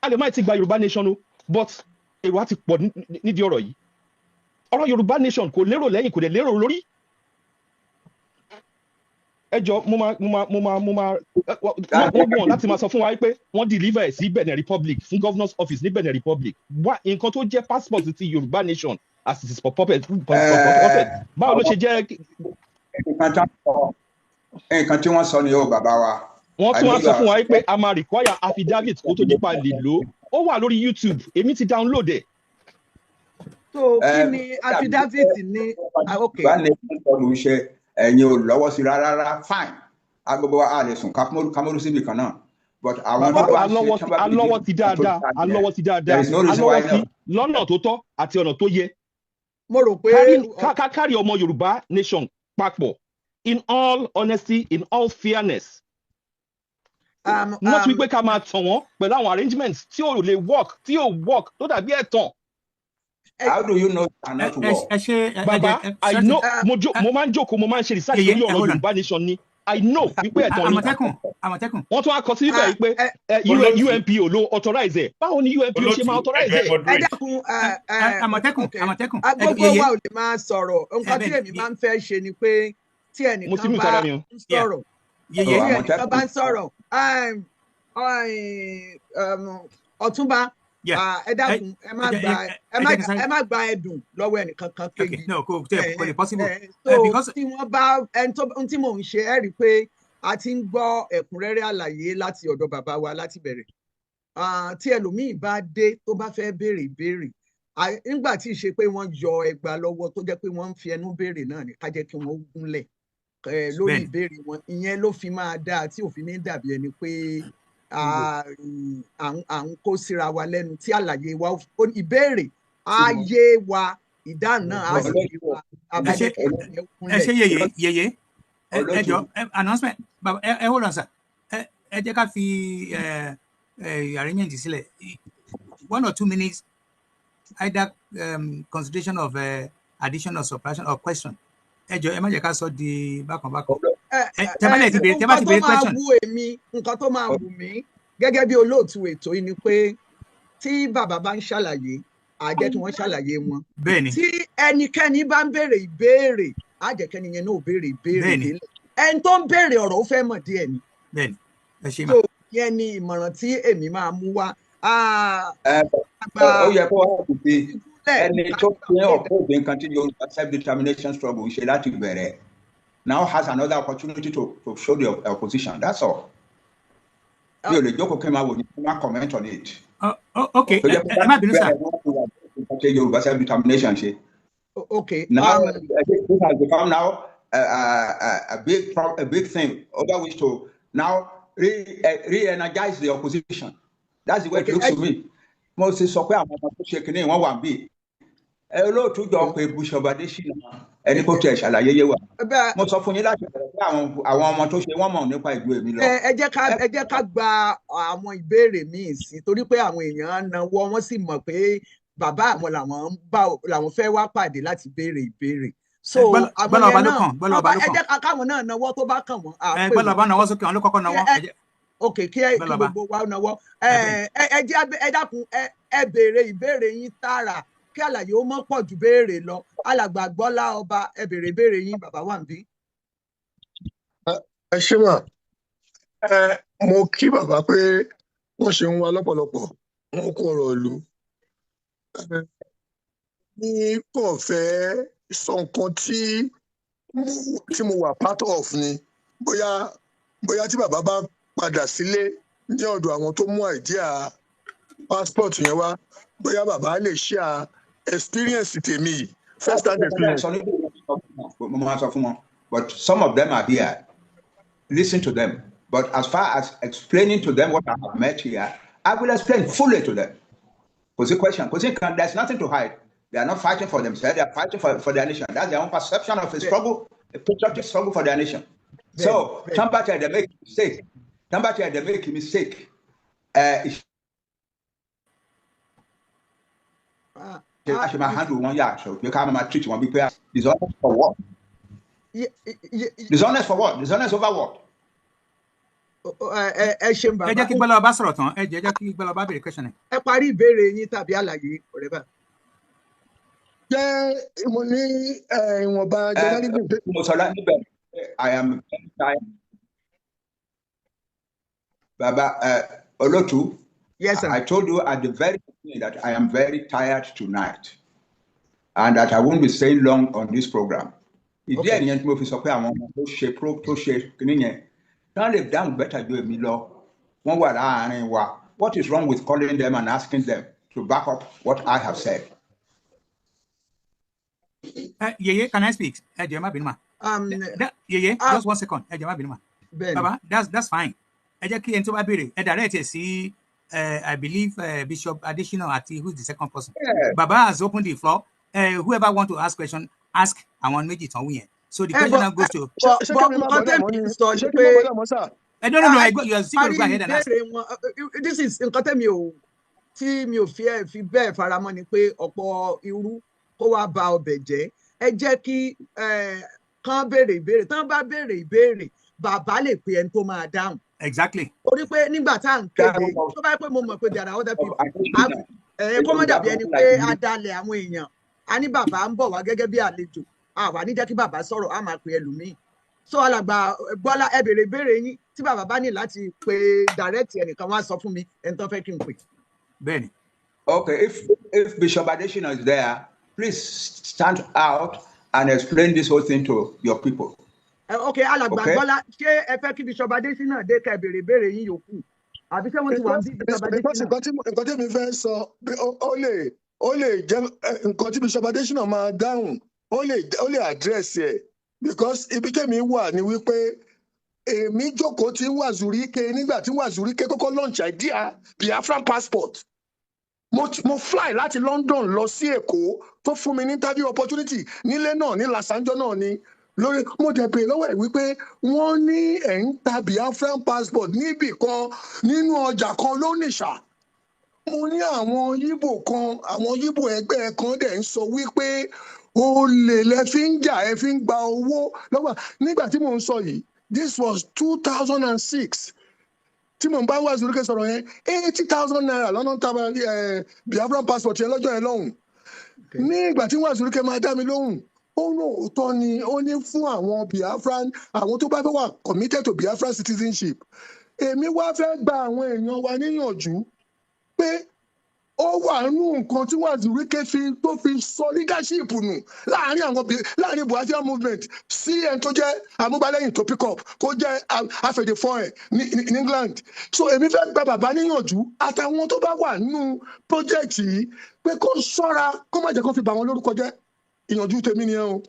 a lè má ti gba Yorùbá nation o but èrò á ti pọ̀ nídìí ọ̀rọ̀ yìí ọ̀rọ̀ Yorùbá nation kò lérò lẹ́yìn kò dẹ̀ lérò lórí. Ẹ jọ mo máa wọ́n láti máa sọ fún wa pé wọ́n deliver ẹ̀ sí Benin Republic fún governor's office ní Benin Republic wá nǹkan tó jẹ́ passport ti Yorùbá nation as it is for puppet báwo ló ṣe jẹ́. Nǹkan tí wọ́n sọ ni yóò bàbá wa. Wọ́n tún wá sọ fún wa pé a máa require affidavit kó tó dípa lè lò ó wà lórí YouTube èmi ti download ẹ̀. So kí ni affidavit ní okay. Bá ní ìtọ́jú iṣẹ́ ẹ̀yin ò lọ́wọ́ sí rárá fine agbègbè wa a lè sùn kámọ́rú síbi kan náà but àwọn tó bá ṣe alọ́wọ́ ti dáadáa alọ́wọ́ sí lọ́nà tó tọ́ àti ọ̀nà tó yẹ. Mo rò pé ká kárí ọmọ Yorùbá nation papọ̀ in all honesty in all fairness. Not wípé ká máa tàn wọ́n pẹ̀lú àwọn arrangements tí ò lè work tó dàbí ẹ̀tàn. How do you know it cannot work? Baba, I know mo máa ń jókòó mo máa ń ṣe research lórí ọ̀rọ̀ Yorùbá nation ni I know wípé ẹ̀tàn ni. Àmọ̀tẹ́kùn. Wọ́n tún wá kọ sí ibẹ̀ pé UNPO ló authorize ẹ̀. Báwo ni UNPO ṣe máa authorize ẹ̀? Ẹ dákun Àmọ̀tẹ́kùn. Agbègbè wa ò lè máa sọ̀rọ̀ nǹkan tí èmi máa ń fẹ́ ṣe ni pé tí ẹnìkan bá ń sọ̀rọ̀ tí ẹnìkan bá ń sọ̀rọ̀ Ọ̀túnba ẹ dákun ẹ má gba ẹdùn lọ́wọ́ ẹnìkan kan kejì. kò lè possible. So tí wọ́n bá ẹni tí mò ń ṣe ẹ rí i pé a ti ń gbọ́ ẹ̀kúnrẹ́rẹ́ àlàyé láti ọ̀dọ̀ bàbá wa láti bẹ̀rẹ̀. Tí ẹlòmíì bá dé tó bá fẹ́ béèrè ìbéèrè nígbà tí ì ṣe pé wọ́n yọ ẹgbàá lọ́wọ́ tó jẹ́ pé wọ́n ń fi ẹnu béèrè náà ní ká jẹ́ kí wọ́n gúnlẹ̀ lórí ìbéèrè wọn ìyẹn ló fi máa dáa tí òfin ní dàbí ẹni pé à ń kó síra wa lẹ́nu tí àlàyé wa ìbéèrè á yé wa ìdáhùn náà á sì yé wa abẹ́lẹ́ kẹ́kẹ́ kúnlẹ̀. Ẹ ṣe yèyé ẹ jọ announcement ẹ hold on sir ẹ jẹ́ ká fi arrangement sílẹ̀ 1 or 2 minutes either consideration of addition or subtraction or question ẹ jọ ẹ má jẹ́ ká sọ di bákan. nǹkan tó máa wù èmi nǹkan tó máa wù mí gẹ́gẹ́ bí olóòtú ètò yìí ni pé tí bàbá bá ń ṣàlàyé á jẹ́ kí wọ́n ṣàlàyé wọn. Tí ẹnikẹ́ni bá ń béèrè ìbéèrè á jẹ́ kẹ́ni yẹn náà béèrè ìbéèrè délẹ̀. Ẹni tó ń béèrè ọ̀rọ̀ ó fẹ́ mọ̀ díẹ̀ ni. So yẹn ni ìmọ̀ràn tí èmi máa mú wá. Ó yẹ kó wá sí ẹni tó ní ọ̀pọ̀ nǹkan tí Yorùbá self-determination struggle ṣe láti bẹ̀rẹ̀ now has another opportunity to show the opposition. That's all. Mi ò lè jókòó kí n máa wò ní kí n máa comment on it. Okay, ẹ má bínú sá. Yorùbá self-determination ṣe. Okay. Now this has become now a big thing over which to now re-energize the opposition. That's the way it looks to me. Mo sì sọ pé àwọn ọmọ tó ṣe kìnìún wọn wà bí olóòtú jọ pé Bùṣọ̀bàdé ṣìnà ẹni kó tiẹ̀ ṣàlàyé yé wa. Mo sọ fún yín láti bẹ̀rẹ̀ pé àwọn ọmọ tó ṣe wọ́n mọ̀ nípa ìlú èmi lọ. Ẹ jẹ́ ká gba àwọn ìbéèrè míì sí torí pé àwọn èèyàn náwó wọ́n sì mọ̀ pé bàbá àwọn làwọn fẹ́ wá pàdé láti béèrè ìbéèrè. So àwọn yẹn náà ẹ jẹ́ káwọn náà náwó tó bá kàn wọ́n. Gbọ́dọ̀ bá náwó sókè wọn ló kọ́kọ́ náwó. Ok, kí gbogbo wa náwó. Ẹ dákun ẹ béèrè ìbéèrè yín tààrà kí àlàyé ó mọ́ pọ̀ ju béèrè lọ. Alàgbà Gbọ́lá Ọba ẹ béèrè ìbéèrè yín bàbá wà níbí. Ẹ ṣé mà. Mo kí bàbá pé wọ́n ṣe ń wá lọ́pọ̀lọpọ̀ wọn kó ọ̀rọ̀ ìlú. Mi kò fẹ́ sọ nǹkan tí mo wà part of ni bóyá tí bàbá bá padà sílé ní ọ̀dọ̀ àwọn tó mú àìdíà passport yẹn wá bóyá bàbá lè share experience tèmi first hand experience. But some of them are here. Listen to them. But as far as explaining to them what I have met here, I will explain fully to them. Because the question, there's nothing to hide. They are not fighting for themselves. They are fighting for their nation. That's their own perception of a struggle, a patriotic struggle for their nation. So, somebody they make a mistake. Somebody they make a mistake. Actually, my hand will one yard. So, you can't treat one because dishonest for what? Dishonest for what? Dishonest over what? Ẹ ṣeun bàbá. Ẹ jẹ́ kí Gbọ́lá Ọba sọ̀rọ̀ tán. Ẹ jẹ́ kí Gbọ́lá Ọba béèrè question. Ẹ parí ìbéèrè yín tàbí àlàyé ọ̀rẹ́ bá. Jẹ́ mo ní ìwọ̀nba journalism. Mo sọ láti bẹ̀rẹ̀ I am tired. Baba Olotu. Yes, sir. I told you at the very beginning that I am very tired tonight and that I won't be staying long on this program. Ìdí ẹ̀yẹn tí mo fi sọ pé àwọn ọmọ tó ṣe kìíní yẹn wọ́n lè dáhùn better ju èmi lọ. Wọ́n wà láàárín wa. What is wrong with calling them and asking them to back up what I have said? Yeye, can I speak? Yeye, just 1 second. Baba, that's fine. Direct sí I believe Bishop Additional Ati, who's the second person. Yeah. Baba has opened the floor. Whoever want to ask question, ask. I want make it on win. So the question now goes to. No. You are still going to go ahead and ask. This is tí mi ò fi bẹ́ẹ̀ faramọ́ ni pé ọ̀pọ̀ irú kó wá ba ọbẹ̀ jẹ́. Ẹ jẹ́ kí kán béèrè ìbéèrè. Tán bá béèrè ìbéèrè, bàbá lè pe ẹni tó máa dáhùn. Exactly. Torí pé nígbà tá à ń kéde, tó bá yẹ pé mo mọ̀ pé there are other people. Kó má dàbí ẹni pé a dalẹ̀ àwọn èèyàn. A ní bàbá ń bọ̀ wá gẹ́gẹ́ bí àlejò. Àwa ní jẹ́ kí bàbá sọ̀rọ̀, a máa pe ẹlòmíì. So alàgbà Gbọ́lá ẹ béèrè ìbéèrè yín tí bàbá bá ní láti pe direct ẹnìkan wá sọ fún mi ẹni tó fẹ́ kí n pè. Bẹ́ẹ̀ni. Okay, if Bishop Adesina is there, please stand out and explain this whole thing to your people. Okay, alàgbà Gbọ́lá, ṣé ẹ fẹ́ kí Bishop Adesina dé ká béèrè ìbéèrè yín yòókù? Àbí ṣé wọ́n ti wà ní Bishop Adesina? Nǹkan tí mi fẹ́ sọ, ó lè jẹ́ nǹkan tí Bishop Adesina máa dáhùn, ó lè address ẹ̀ because ibi tẹ́mi wà ní wípé èmi jókòó tí Wazurike nígbà tí Wazurike kọ́kọ́ launch idea Biafran passport. Mo fly láti London lọ sí Èkó tó fún mi ní interview opportunity nílé náà ní Làṣánjọ́ náà ni lórí mo dẹ̀ pé lọ́wọ́ ẹ̀ wípé wọ́n ní ẹ̀ ń ta Biafran passport níbì kan nínú ọjà kan lónìṣà. Mo ní àwọn Yíbò ẹgbẹ́ kan dẹ̀ ń sọ wípé olè lẹ fi ń jà ẹ fi ń gba owó lọ́wọ́ nígbà tí mò ń sọ yìí This was 2006. Tí mo bá wá Azuruke sọ̀rọ̀ yẹn 80,000 naira lọ́nà tàbí Biafran passport yẹn lọ́jọ́ yẹn lọ́hùn. Ní ìgbà tí wọ́n Azuruke máa dá mi lóhùn, ó ní òótọ́ ni ó ní fún àwọn Biafran, àwọn tó bá fẹ́ wà committed to Biafran citizenship. Èmi wá fẹ́ gba àwọn èèyàn wa níyànjú pé ó wà nínú nǹkan tí wọ́n Azuruke tó fi sọ leadership nù láàrin Biafran movement sí ẹni tó jẹ́ amúgbálẹ́yìn tó pick up kó jẹ́ afẹ̀dẹ̀fọ́ ẹ̀ ní England. So èmi fẹ́ gba bàbá níyànjú àtàwọn tó bá wà nínú project yìí pé kó ṣọ́ra kó má jẹ́ kó fi bà wọ́n lórúkọ jẹ́. Ìyànjú tèmi nìyẹn o.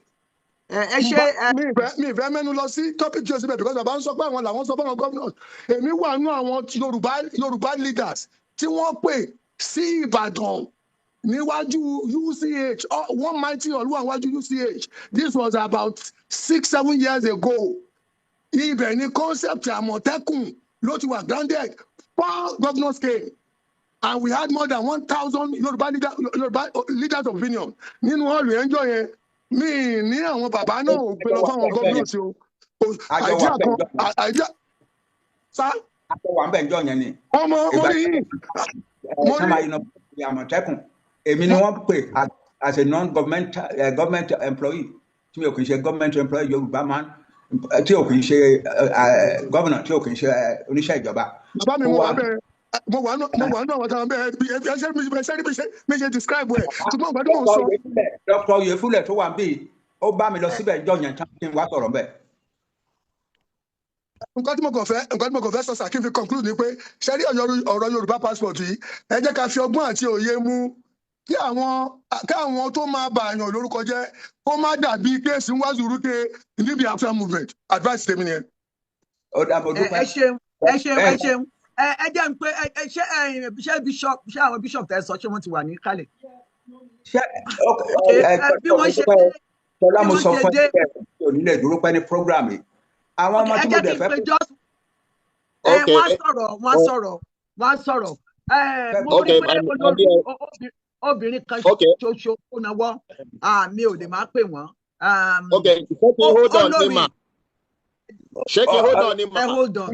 Mi ìfẹ́ mẹ́nu lọ sí topic tí o síbẹ̀ because bàbá ń sọ pé àwọn làwọn sọ fún àwọn governors. Èmi wà nínú àwọn Yorùbá leaders tí wọ́n pè sí Ìbàdàn níwájú UCH, one mighty Olúwa níwájú UCH. This was about 6-7 years ago. Ibẹ̀ ni concept Àmọ̀tẹ́kùn ló ti wà grounded. 4 governors came and we had more than 1,000 Yorùbá leaders of opinion. Nínú ọ̀lù ẹ̀ńjọ́ yẹn, mi ní àwọn bàbá náà ò pè lọ fún àwọn governors o. Àìdíà sá. Àtẹ̀wà ń bẹ̀ ńjọ́ yẹn ni. Ọmọ orí yìí. Àmọ̀tẹ́kùn èmi ni wọ́n pè as a non-government government employee tí o kì í ṣe government employee Yorùbá man tí o kì í ṣe governor tí o kì í ṣe oníṣẹ́ ìjọba. Bàbá mi mo wà bẹ́ẹ̀ mo wà náà wọ́n tàn bẹ́ẹ̀ ẹsẹ̀ mi ṣe describe ẹ̀ ṣùgbọ́n ìgbà tí mo sọ. Dr. Oyefúlẹ̀ tó wà ń bí ó bá mi lọ síbẹ̀ ìjọ yẹn tán kí n wá sọ̀rọ̀ bẹ́ẹ̀. Nǹkan tí mo kàn fẹ́ sọ sà kí n fi conclude ni pé ṣe rí ọ̀rọ̀ Yorùbá passport yìí ẹ jẹ́ ká fi ọgbọ́n àti òye mú kí àwọn tó máa bà àyàn lórúkọ jẹ́ kó má dàbí kéèsì ń wá Azuruke ní Biafran movement advice tèmi nìyẹn. Ó dàbọ̀ dúpẹ́. Ẹ ṣeun ẹ jẹ́ ń pé ṣé àwọn bishop tẹ́ sọ ṣé wọ́n ti wà ní kálẹ̀. Bí wọ́n ṣe Tọ́lá mo sọ fún ẹ onílẹ̀ dúró pẹ́ ní program yìí. Àwọn ọmọ tí mo dẹ̀ fẹ́ wọ́n sọ̀rọ̀ mo rí pé olórí obìnrin kan ṣoṣo ó náwó mi ò lè máa pè wọ́n. Okay, hold on ni ma. Ṣé kí hold on ni ma. Hold on.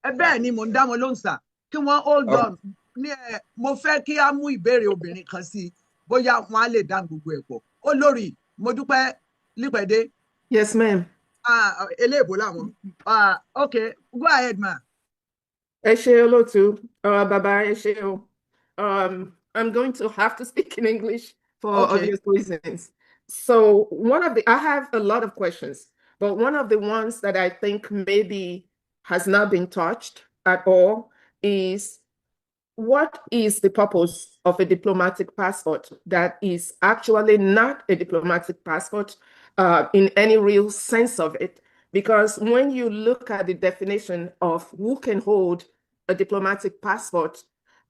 Bẹ́ẹ̀ ni mò ń dá wọn lóhùn sà kí wọ́n hold on. Mo fẹ́ kí á mú ìbéèrè obìnrin kan sí bóyá wọ́n á lè dá gbogbo ẹ̀ pọ̀. Olórí mo dúpẹ́ lípẹ̀dé. Yes, ma'am. Eléèbó làwọn. Okay, go ahead, ma. Ẹ ṣé olóòtú, bàbá ẹ ṣé o. I'm going to have to speak in English for obvious reasons. So I have a lot of questions, but one of the ones that I think maybe has not been touched at all is what is the purpose of a diplomatic passport that is actually not a diplomatic passport in any real sense of it? Because when you look at the definition of who can hold a diplomatic passport,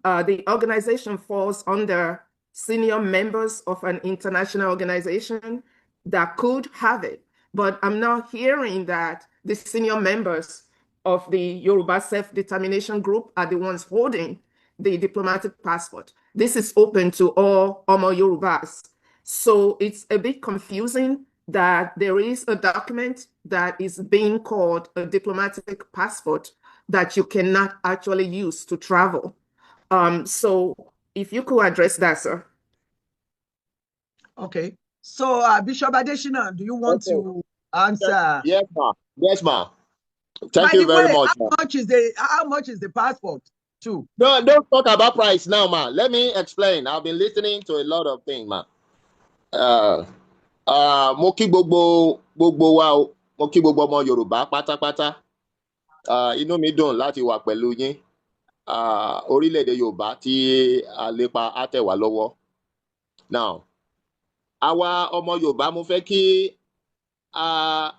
the organization falls under senior members of an international organization that could have it. But I'm not hearing that the senior members of the Yoruba Self-Determination Group are the ones holding the diplomatic passport. This is open to all Omo Yorubas. So it's a bit confusing that there is a document that is being called a diplomatic passport that you cannot actually use to travel. So if you could address that, sir. Okay. So Bishop Adeshina, do you want to answer? Yes, ma. Yes, ma. Thank you very much. How much is the passport too? No, don't talk about price now, ma. Let me explain. I've been listening to a lot of things, ma. Mo kí gbogbo wa o, mo kí gbogbo ọmọ Yorùbá pátápátá. Inú mi dùn láti wà pẹ̀lú yín. Orílẹ̀-èdè Yorùbá tí a lépa á tẹ̀ wá lọ́wọ́. Now, àwa ọmọ Yorùbá mo fẹ́ kí a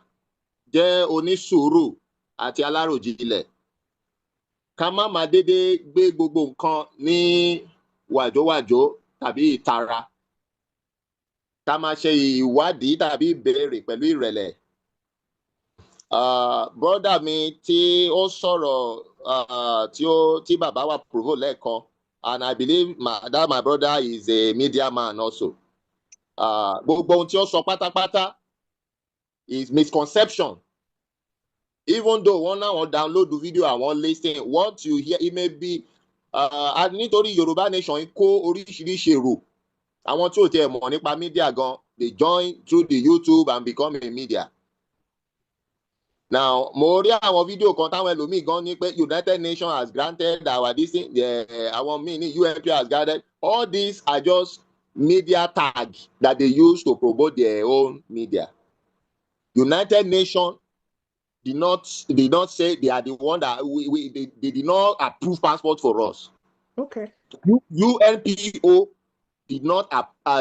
jẹ́ onísùúrù àti aláròjinlẹ̀. Ká má máa dédé gbé gbogbo nǹkan ní wàjówàjó tàbí ìtara. Ká máa ṣe ìwádìí tàbí ìbéèrè pẹ̀lú ìrẹ̀lẹ̀. Brother mi tí ó sọ̀rọ̀ tí bàbá wa Prof lẹ́ẹ̀kan, and I believe that my brother is a media man also. Gbogbo ohun tí ó sọ pátápátá is misconception. Even though one now download the video and one listen, what you hear, it may be nítorí Yoruba Nation kó oríṣiríṣi èrò. Àwọn tí ò tiẹ̀ mọ̀ nípa media gan, they join through the YouTube and become a media. Now, mo rí àwọn fídíò kan táwọn ẹlòmíì gan ní pé United Nations has granted our this thing, àwọn míì ní UNP has granted. All these are just media tag that they use to promote their own media. United Nations did not say they are the one that they did not approve passport for us. Okay. UNPO did not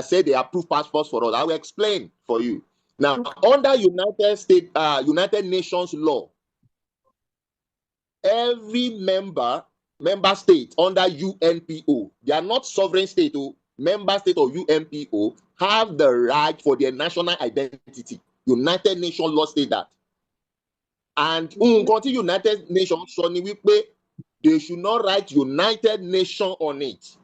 say they approve passports for us. I will explain for you. Now, under United Nations law, every member state under UNPO, they are not sovereign state, member state of UNPO have the right for their national identity. United Nations law state that. And United Nations they should not write United Nations on it.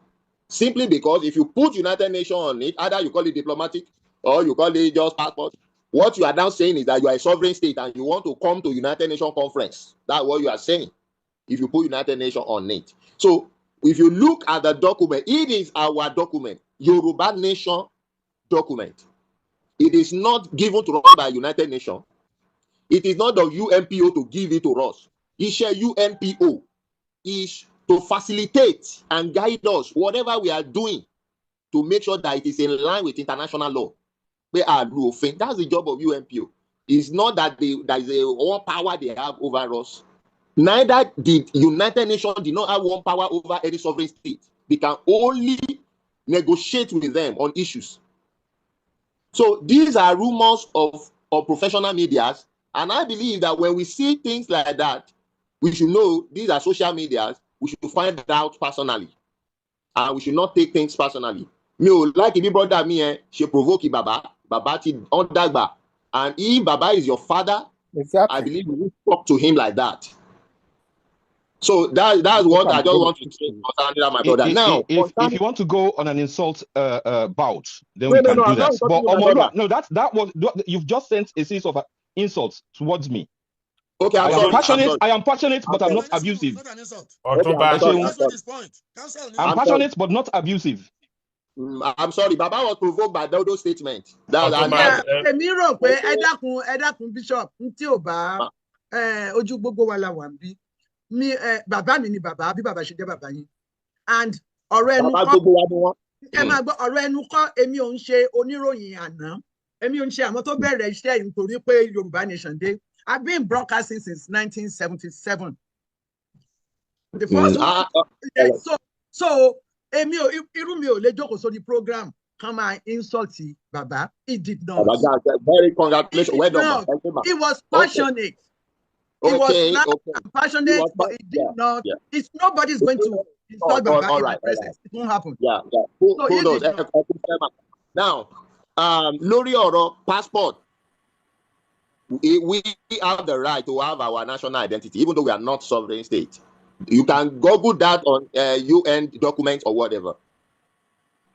Simply because if you put United Nations on it, either you call it diplomatic or you call it just passport, what you are now saying is that you are a sovereign state and you want to come to United Nations conference. That's what you are saying if you put United Nations on it. So if you look at the document, it is our document, Yoruba Nation document. It is not given to us by United Nations. It is not the UNPO to give it to us. It's a UNPO is to facilitate and guide us, whatever we are doing, to make sure that it is in line with international law. That's the job of UNPO. It's not that there is one power they have over us. Neither did United Nations did not have one power over any sovereign state. They can only negotiate with them on issues. So these are rumors of professional medias, and I believe that when we see things like that, we should know these are social medias. We should find out personally, and we should not take things personally. Me like if brother me, she provoke Baba ti on dagba, and if Baba is your father, exactly. I believe you will talk to him like that. So that's what I just want to say concerning my brother. Now, if you want to go on an insult bout, then we can do that. But no, that was you've just sent a series of insults towards me. Okay, I am passionate, but I'm not abusive. I'm passionate, but not abusive. I'm sorry, Baba was provoked by those statements. Èmi rò pé ẹ dákun Bishop tí ò bá ojú gbogbo wa la wà ń bí. Bàbá mi ni bàbá bí bàbá ṣe jẹ́ bàbá yín. And ọ̀rọ̀ ẹnu kọ́ ẹ máa gbọ́ ọ̀rọ̀ ẹnu kọ́ èmi ò ń ṣe oníròyìn àná. Èmi ò ń ṣe àwọn tó bẹ̀rẹ̀ iṣẹ́ yìí nítorí pé Yorùbá Nation dé. I've been broadcasting since 1977. The first one. So èmi ò irú mi ò lè jókòó sórí program kan máa insult Baba. He did not. Very congratulations. Well done. He was passionate. He was passionate, but he did not. Yeah. It's nobody's going to insult Baba in my presence. It won't happen. Yeah. Who knows? Now, Lori Oro passport. We have the right to have our national identity, even though we are not sovereign state. You can Google that on UN documents or whatever.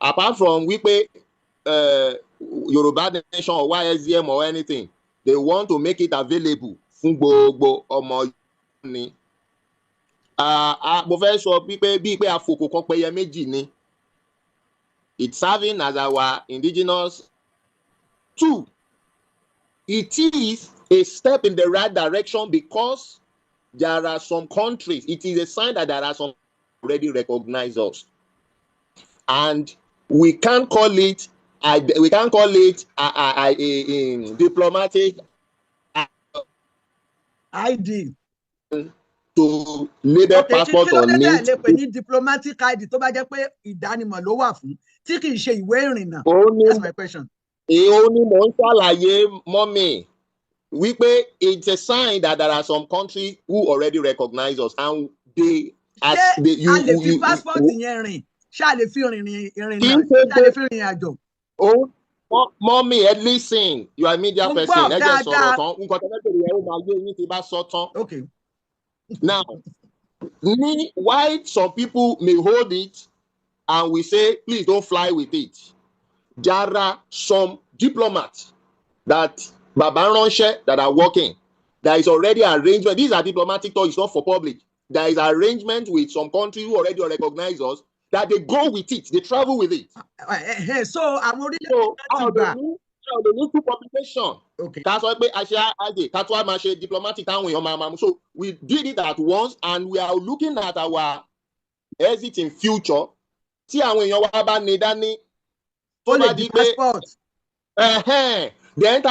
Apart from we pay Yoruba Nation or YSDM or anything, they want to make it available. Mo fẹ́ sọ bí pé àfòkò kan pẹyẹ méjì ni. It's serving as our indigenous. 2, it is a step in the right direction because there are some countries. It is a sign that there are some already recognize us, and we can't call it diplomatic ID to label passport on it. Diplomatic ID tó bá jẹ́ pé ìdánimọ̀ ló wà fún tí kì í ṣe ìwé ìrìnnà. That's my question. Only mo ń ṣàlàyé mọ́mì wípé it's a sign that there are some countries who already recognize us and they a lè fi passport yẹn rìn ṣá lè fi ìrìnnà ṣá lè fi rìn àjò. Mommy, listen, you are a media person. Okay. Now, why some people may hold it and we say, please don't fly with it. There are some diplomats that Baba Ronshe that are working, there is already arrangement. These are diplomatic tours, it's not for public. There is arrangement with some countries who already recognize us that they go with it, they travel with it. So I'm already the new publication. Okay. That's why diplomatic time. So we did it at once, and we are looking at our exit in future. See how when you passport. Then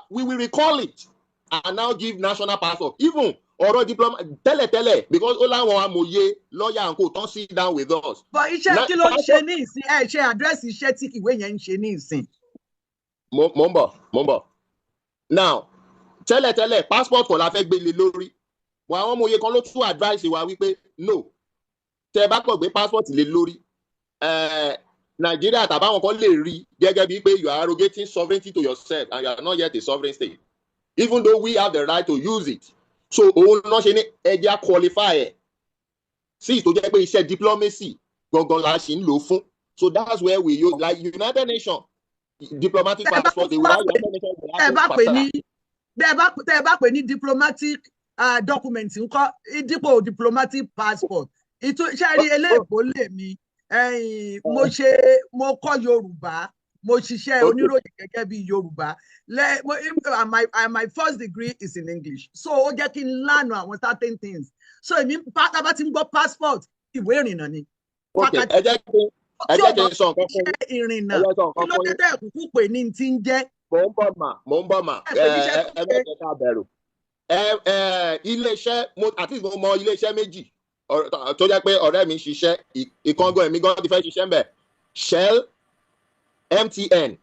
we will recall it and now give national passport. Even Oro diplomat tele because Olawọn Amoye lawyer and co don't sit down with us. But iṣẹ́ kí ló ń ṣe ní ìsìn ṣe address iṣẹ́ tí ìwé yẹn ń ṣe ní ìsìn. Mombo. Now tele passport kò la fẹ́ gbé lé lórí. Wọ́n àwọn Amoye kan ló tún advice wa wípé no. Tẹ́ bá kàn gbé passport lé lórí. Nigeria tàbáwọn kan lè rí gẹ́gẹ́ bíi pé you are arrogating sovereignty to yourself and you are not yet a sovereign state. Even though we have the right to use it. So òun náà ṣe ní ẹja qualify ẹ̀. Sí tó jẹ́ pé iṣẹ́ diplomacy gangan la ṣì ń lò fún. So that's where we use like United Nations diplomatic passport. Tẹ́ bá pè ní diplomatic document ńkọ́ dípò diplomatic passport. Ìtúṣẹ́rí eléèbó lèmi. Mo kọ́ Yorùbá, mo ṣiṣẹ́ oníròyìn gẹ́gẹ́ bí Yorùbá. My first degree is in English. So ó jẹ́ kí n learn àwọn certain things. So èmi bá ti ń gbọ́ passport, ìwé ìrìnnà ni. Okay, ẹ jẹ́ kí n sọ nǹkan fún yín. Ìrìnnà kí ló dé tẹ́ kúkú pè ní ti ń jẹ́. Mo ń bọ̀ mà. Ẹ mẹ́jọ ká bẹ̀rù. Iléeṣẹ́ àti mo mọ iléeṣẹ́ méjì. Tó jẹ́ pé ọ̀rẹ́ mi ṣiṣẹ́ ìkángan èmi gan ti fẹ́ ṣiṣẹ́ mbẹ̀ Shell, MTN,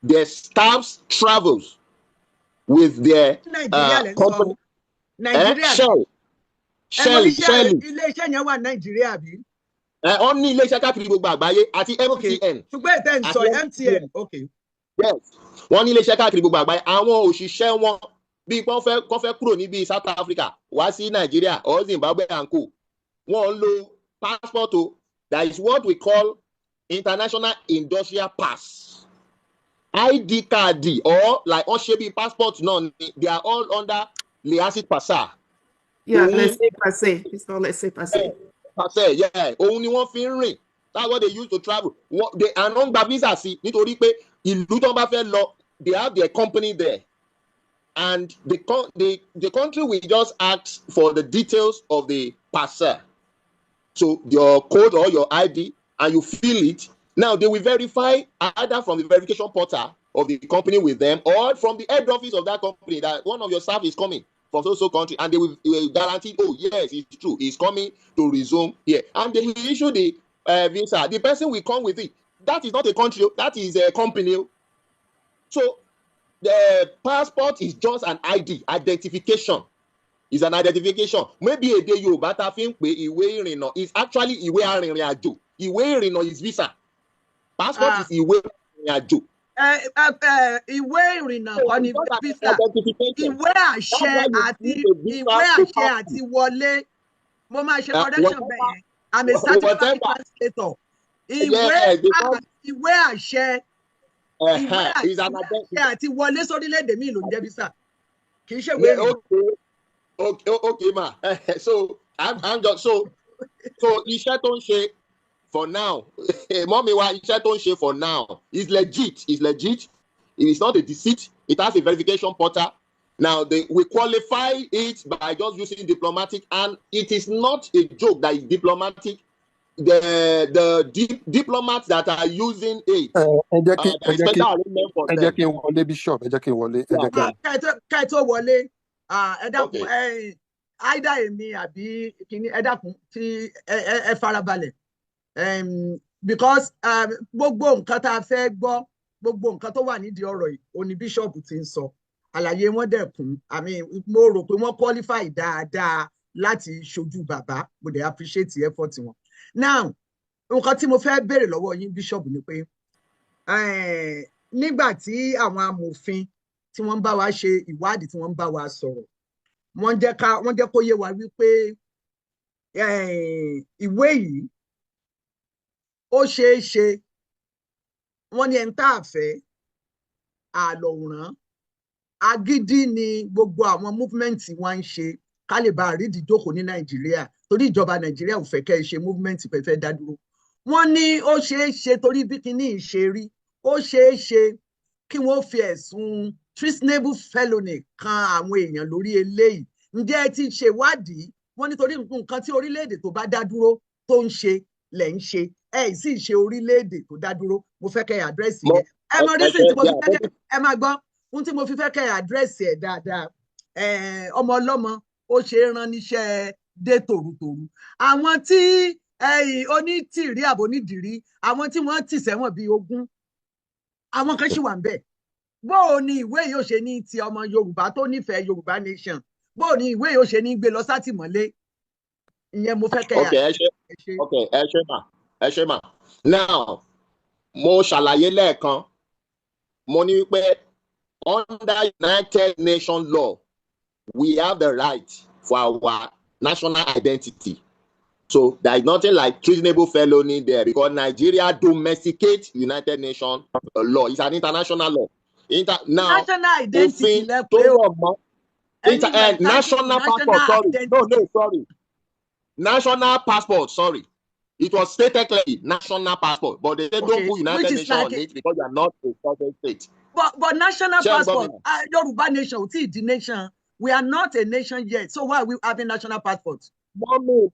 their staffs travels with their company. Shell. Ilé-iṣẹ́ yẹn wà Nàìjíríà bí? Wọ́n ní ilé-iṣẹ́ káàkiri gbogbo àgbáyé àti MTN. Ṣùgbọ́n ètò ẹ̀ ń sọ MTN. Okay. Yes, wọ́n ní ilé-iṣẹ́ káàkiri gbogbo àgbáyé. Àwọn òṣìṣẹ́ wọn bí wọ́n fẹ́ kúrò níbi South Africa wá sí Nigeria or Zimbabwe and co. Wọ́n lo passport o. That is what we call international industrial pass. ID card or like wọ́n ṣe bí passport náà they are all under Legality passa. Yeah, laissez-passer. It's all laissez-passer. Passer, yeah. Òun ni wọ́n fi ń rìn. That's what they use to travel. They are not gba visa sí nítorí pé ìlú tó bá fẹ́ lọ they have their company there. And the country will just ask for the details of the passer. So your code or your ID, and you fill it. Now they will verify either from the verification portal of the company with them or from the head office of that company that one of your staff is coming from so country, and they will guarantee, oh yes, it's true, he's coming to resume here. And they will issue the visa. The person will come with it. That is not a country, that is a company. So the passport is just an ID, identification. It's an identification. Maybe a day you better think ìwé ìrìnnà is actually ìwé arìnrìn-àjò. Ìwé ìrìnnà is visa. Passport is ìwé arìnrìn-àjò. Ìwé ìrìnnà kọ́ ni visa. Ìwé àṣẹ àti wọlé. Mo máa ṣe correction bẹ́ẹ̀. I'm a certified translator. Ìwé àṣẹ. Àti wọlé sórílẹ̀-èdè mi ló ń jẹ́ visa. Kì í ṣe ìwé ìrìnnà. Okay, ma. So I'm just so iṣẹ́ tó ń ṣe for now. Mommy, wa iṣẹ́ tó ń ṣe for now is legit. It's legit. It is not a deceit. It has a verification portal. Now we qualify it by just using diplomatic, and it is not a joke that is diplomatic. The diplomats that are using it. Ẹ jẹ́ kí n wọlé Bishop. Ẹ jẹ́ kí n wọlé. Ká tó wọlé. Ẹ dákun àìdá èmi àbí kíní ẹ dákun tí ẹ farabalẹ̀ because gbogbo nǹkan tá a fẹ́ gbọ́ gbogbo nǹkan tó wà nídìí ọ̀rọ̀ yìí òní Bishop ti ń sọ àlàyé wọn dẹ̀kun mo rò pé wọ́n qualify dáadáa láti ṣojú bàbá mo dẹ̀ appreciate effort wọn. Now nǹkan tí mo fẹ́ béèrè lọ́wọ́ yín Bishop ni pé nígbà tí àwọn amòfin tí wọ́n bá wa ṣe ìwádìí tí wọ́n bá wa sọ̀rọ̀ wọ́n jẹ́ kó yé wa wípé ìwé yìí ó ṣeé ṣe wọ́n ní ẹni tá a fẹ́ àlòrán agídí ni gbogbo àwọn movement wọn ń ṣe ká lè bá àrídìí jókòó ní Nàìjíríà torí ìjọba Nàìjíríà ò fẹ́ kẹ́ ẹ ṣe movement pé fẹ́ dá dúró. Wọ́n ní ó ṣeé ṣe torí bí kinní ṣe rí ó ṣeé ṣe kí wọ́n fi ẹ̀sùn treasonable felony kan àwọn èèyàn lórí eléyìí. Ǹjẹ́ ẹ ti ṣèwádìí? Wọ́n nítorí nǹkan tí orílẹ̀-èdè tó bá dá dúró tó ń ṣe lẹ̀ ń ṣe ẹ̀ sì ṣe orílẹ̀-èdè tó dá dúró. Mo fẹ́ kẹ́ ẹ àdírẹ́sì yẹn. Ẹ mọ reason tí mo fi fẹ́ kẹ́ ẹ máa gbọ́ ohun tí mo fi fẹ́ kẹ́ ẹ àdírẹ́sì ẹ̀ dáadáa. Ọmọ ọlọ́mọ ó ṣe é rán níṣẹ́ dé tòrutòru. Àwọn tí onítìrí àbónídìrí àwọn tí wọ́n tì sẹ́wọ̀n bíi 20 àwọn kan ṣì wà ń bẹ̀. Bóò ni ìwé yóò ṣe ní ti ọmọ Yorùbá tó nífẹ̀ẹ́ Yorùbá nation bóò ni ìwé yóò ṣe ní gbé lọ sátìmọ́lé. Ìyẹn mo fẹ́ kẹ́ ẹ ṣe mà. Now mo ṣàlàyé lẹ́ẹ̀kan mo ní wípé under United Nations law we have the right for our national identity. So there is nothing like treasonable felony there because Nigeria domesticates United Nations law. It's an international law. Now, national identity national passport. Sorry. National passport. Sorry. It was stated clearly national passport, but they said don't put United Nations on it because you are not a sovereign state. But national passport, Yoruba nation, the nation. We are not a nation yet. So why are we having national passports? Mommy,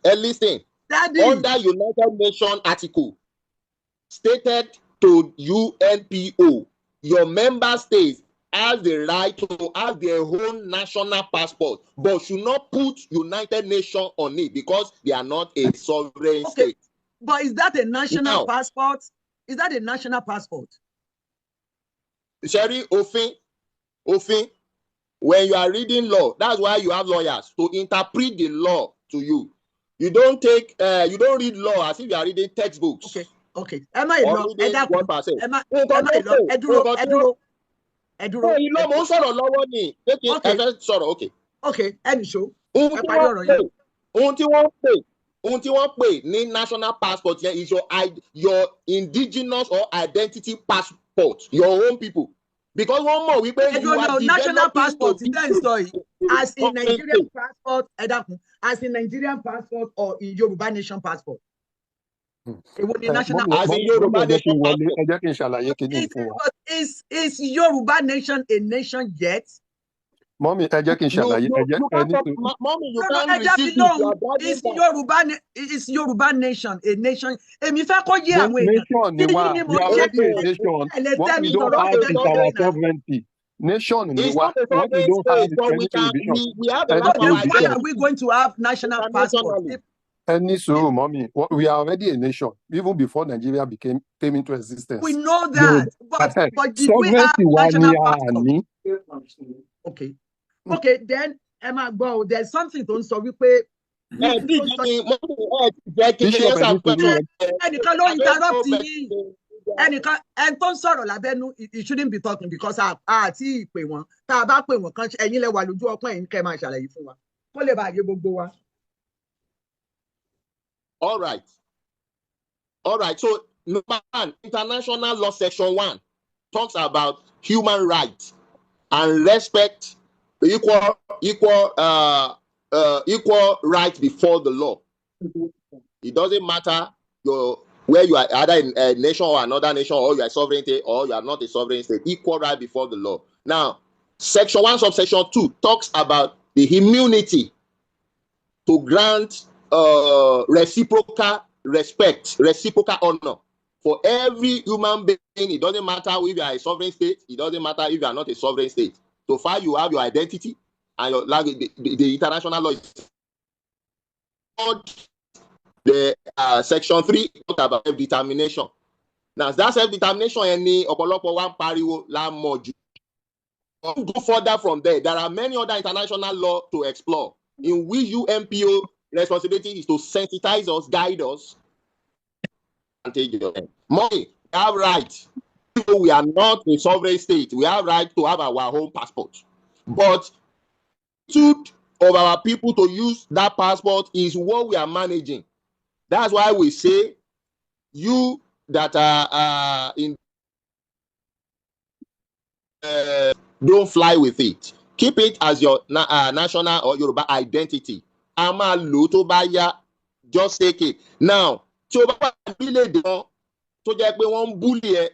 listen. Daddy. Under United Nations article stated to UNPO, your member states has the right to have their own national passport, but should not put United Nations on it because they are not a sovereign state. But is that a national passport? Is that a national passport? Sherry, Ofin, when you are reading law, that's why you have lawyers to interpret the law to you. You don't read law as if you are reading textbooks. Okay. Am I law? Okay. Any show. Ohun tí wọ́n pè ní national passport here is your indigenous or identity passport, your own people. Because one more we pay you are national passport as in Nigerian passport, as in Nigerian passport or in Yoruba nation passport. It would be national passport. Yoruba nation is Yoruba nation a nation yet? Mommy, Mommy, you can't resist is Yoruba nation a nation? Nation, we are already a nation. What we don't have is our sovereignty. Nation, what we don't have is any prohibition. Why are we going to have national passport? Mommy, we are already a nation, even before Nigeria came into existence. We know that, but did we have national passport? Okay, then Emma, go. There's something to say. It shouldn't be talking because all right. So number 1, international law section 1 talks about human rights and respect, equal rights before the law. It doesn't matter where you are, either in a nation or another nation, or you are a sovereign state or you are not a sovereign state. Equal right before the law. Now, section 1 subsection 2 talks about the immunity to grant reciprocal respect, reciprocal honor for every human being. It doesn't matter if you are a sovereign state. It doesn't matter if you are not a sovereign state. So far, you have your identity and your the international law. The section 3 talks about self-determination. Now, that self-determination, any opolopo one pariwo la moju. Go further from there. There are many other international law to explore, in which UNPO responsibility is to sensitize us, guide us, and take it. Money, we have right. We are not a sovereign state. We have right to have our own passport. But of our people to use that passport is what we are managing. That's why we say you that are in don't fly with it. Keep it as your national or Yoruba identity. A máa lò tó bá yá, just take it. Now, tí o bá wà orílẹ̀-èdè kan tó jẹ́ pé wọ́n ń búlì ẹ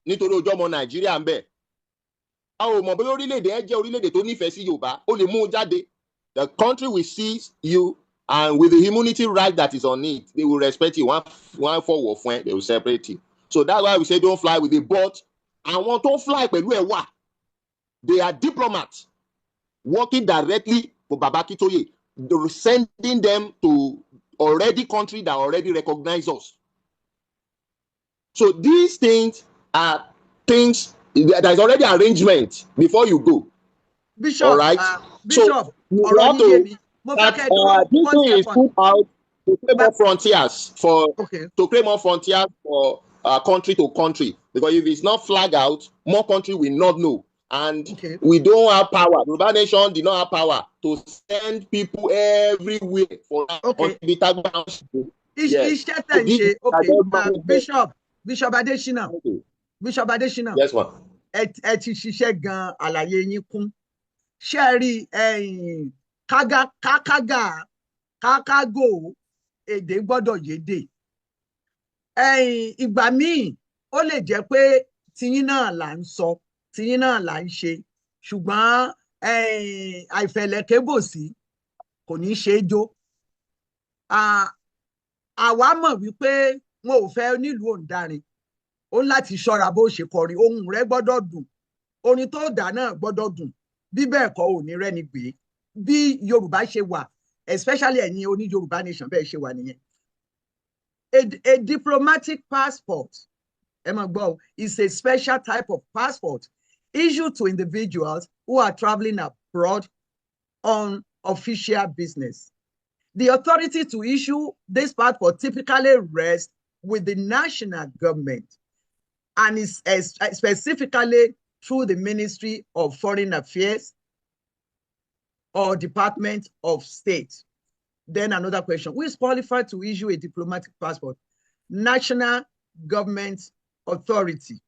nítorí ojú ọmọ Nàìjíríà ń bẹ̀. A ò mọ̀ bóyá orílẹ̀-èdè ẹ jẹ́ orílẹ̀-èdè tó nífẹ̀ẹ́ sí Yorùbá, ó lè mú un jáde. The country will seize you, and with the immunity right that is on it, they will respect you. One forward fún ẹ, they will separate you. So that's why we say don't fly with it. But àwọn tó fly pẹ̀lú ẹ̀ wà. They are diplomats working directly for Baba Akintoye. They're sending them to already country that already recognize us. So these things are things, there's already arrangement before you go. Bishop, all right? Bishop, so you have to, this thing is put out to create more frontiers for, to create more frontiers for country to country. Because if it's not flagged out, more country will not know. And we don't have power. The Yoruba nation did not have power to send people everywhere for Bishop Adesina. Bishop Adesina. Yes, ma'am. Ẹ ti ṣiṣẹ́ gan àlàyé yín kún. Ṣé rí kákágò èdè gbọ́dọ̀ yédè. Ìgbà míì ó lè jẹ́ pé tiyín náà là ń sọ, tiyín náà là ń ṣe, ṣùgbọ́n àìfẹ̀lẹ̀kébòsí kò ní ṣe é jó. Àwa mọ̀ wípé wọn ò fẹ́ nílùú òǹdarin, ó láti ṣọ́ra bó ṣe kọrin, ohùn rẹ̀ gbọ́dọ̀ dùn, orin tó dà náà gbọ́dọ̀ dùn, bí bẹ́ẹ̀ kọ́ ò ní rẹ́ni gbé. Bí Yorùbá ṣe wà, especially ẹ̀yin oní Yorùbá nation bẹ́ẹ̀ ṣe wà nìyẹn. A diplomatic passport, ẹ máa gbọ́, is a special type of passport issued to individuals who are traveling abroad on official business. The authority to issue this passport typically rests with the national government and is specifically through the Ministry of Foreign Affairs or Department of State. Then another question, who is qualified to issue a diplomatic passport? National Government Authority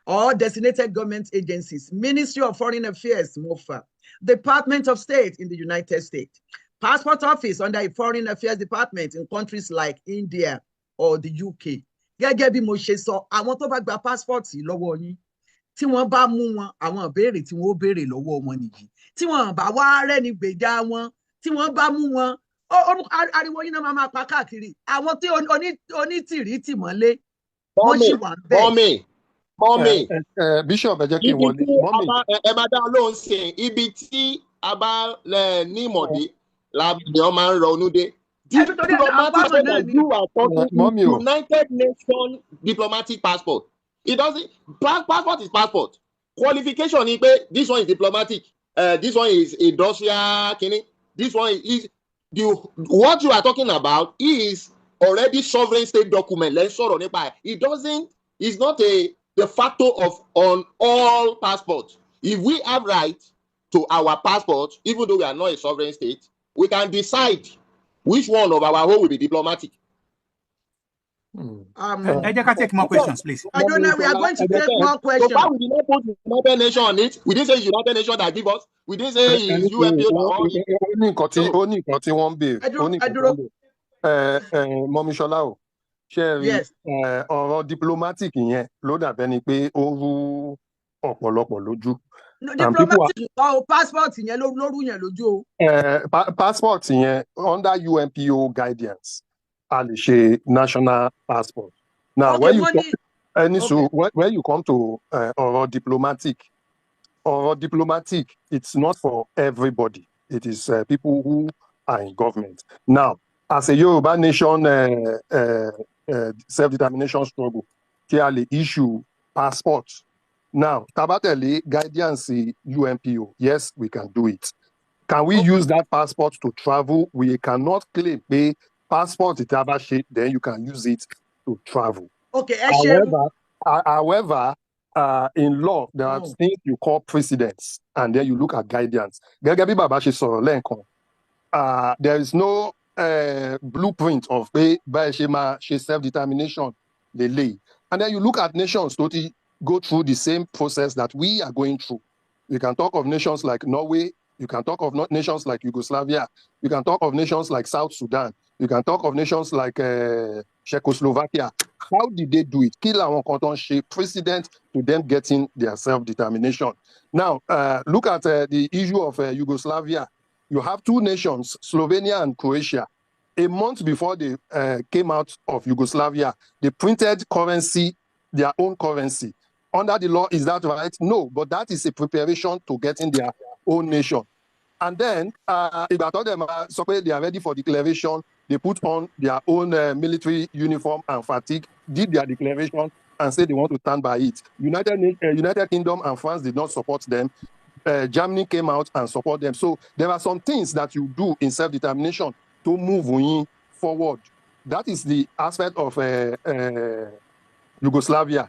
or designated government agencies, Ministry of Foreign Affairs, MOFA, Department of State in the United States, Passport Office under a Foreign Affairs Department in countries like India or the UK. Gẹ́gẹ́ bí mo ṣe sọ, àwọn tó bá gba passport lọ́wọ́ yín, tí wọ́n bá mú wọn, àwọn ìbéèrè tí wọ́n ó béèrè lọ́wọ́ wọn nìyí. Tí wọ́n bá wá rẹ́ni gbèjà wọn, tí wọ́n bá mú wọn, ariwo yín náà máa pa káàkiri. Àwọn tí onítìrí tì mọ́lé, wọ́n sì wà bẹ́ẹ̀. Mọ́mì. Bishop ẹ jẹ́ kí n wọlé. Ẹ máa dá lóhùn sí ibi tí a bá ní ìmọ̀dé làbí wọn máa ń ronú dé. Diplomatic that you are talking United Nations diplomatic passport. It doesn't, passport is passport. Qualification is this one is diplomatic, this one is industrial, this one is what you are talking about is already sovereign state document. It doesn't, it's not a de facto of on all passports. If we have right to our passport, even though we are not a sovereign state, we can decide which one of our own will be diplomatic. Take more questions, please. I don't know. We are going to take more questions. So far, we did not put the United Nations on it. We didn't say United Nations that give us. We didn't say it's UNPO. Mọ́mí Ṣọlá o, ṣe rí ọ̀rọ̀ diplomatic yẹn ló dàbẹ́ ni pé ó rú ọ̀pọ̀lọpọ̀ lójú. Diplomatic passport yẹn ló rú yẹn lójú o. Passport yẹn under UNPO guidance a lè ṣe national passport. Now when you come to ọ̀rọ̀ diplomatic, it's not for everybody. It is people who are in government. Now, as a Yoruba nation self-determination struggle, kí a lè issue passport. Now, tabatele guidance UNPO, yes, we can do it. Can we use that passport to travel? We cannot claim pay passport itabashi, then you can use it to travel. Okay. However, in law, there are things you call precedents, and then you look at guidance. Gẹ́gẹ́ bí bàbá ṣe sọ̀rọ̀ lẹ́ẹ̀kan, there is no blueprint of self-determination, and then you look at nations go through the same process that we are going through. You can talk of nations like Norway. You can talk of nations like Yugoslavia. You can talk of nations like South Sudan. You can talk of nations like Czechoslovakia. How did they do it? Kill our content precedent to them getting their self-determination. Now, look at the issue of Yugoslavia. You have two nations, Slovenia and Croatia. A month before they came out of Yugoslavia, they printed currency, their own currency. Under the law, is that right? No, but that is a preparation to getting their own nation. And then, if I told them they are ready for declaration, they put on their own military uniform and fatigue, did their declaration, and said they want to stand by it. United Kingdom and France did not support them. Germany came out and support them. So there are some things that you do in self-determination to move forward. That is the aspect of Yugoslavia.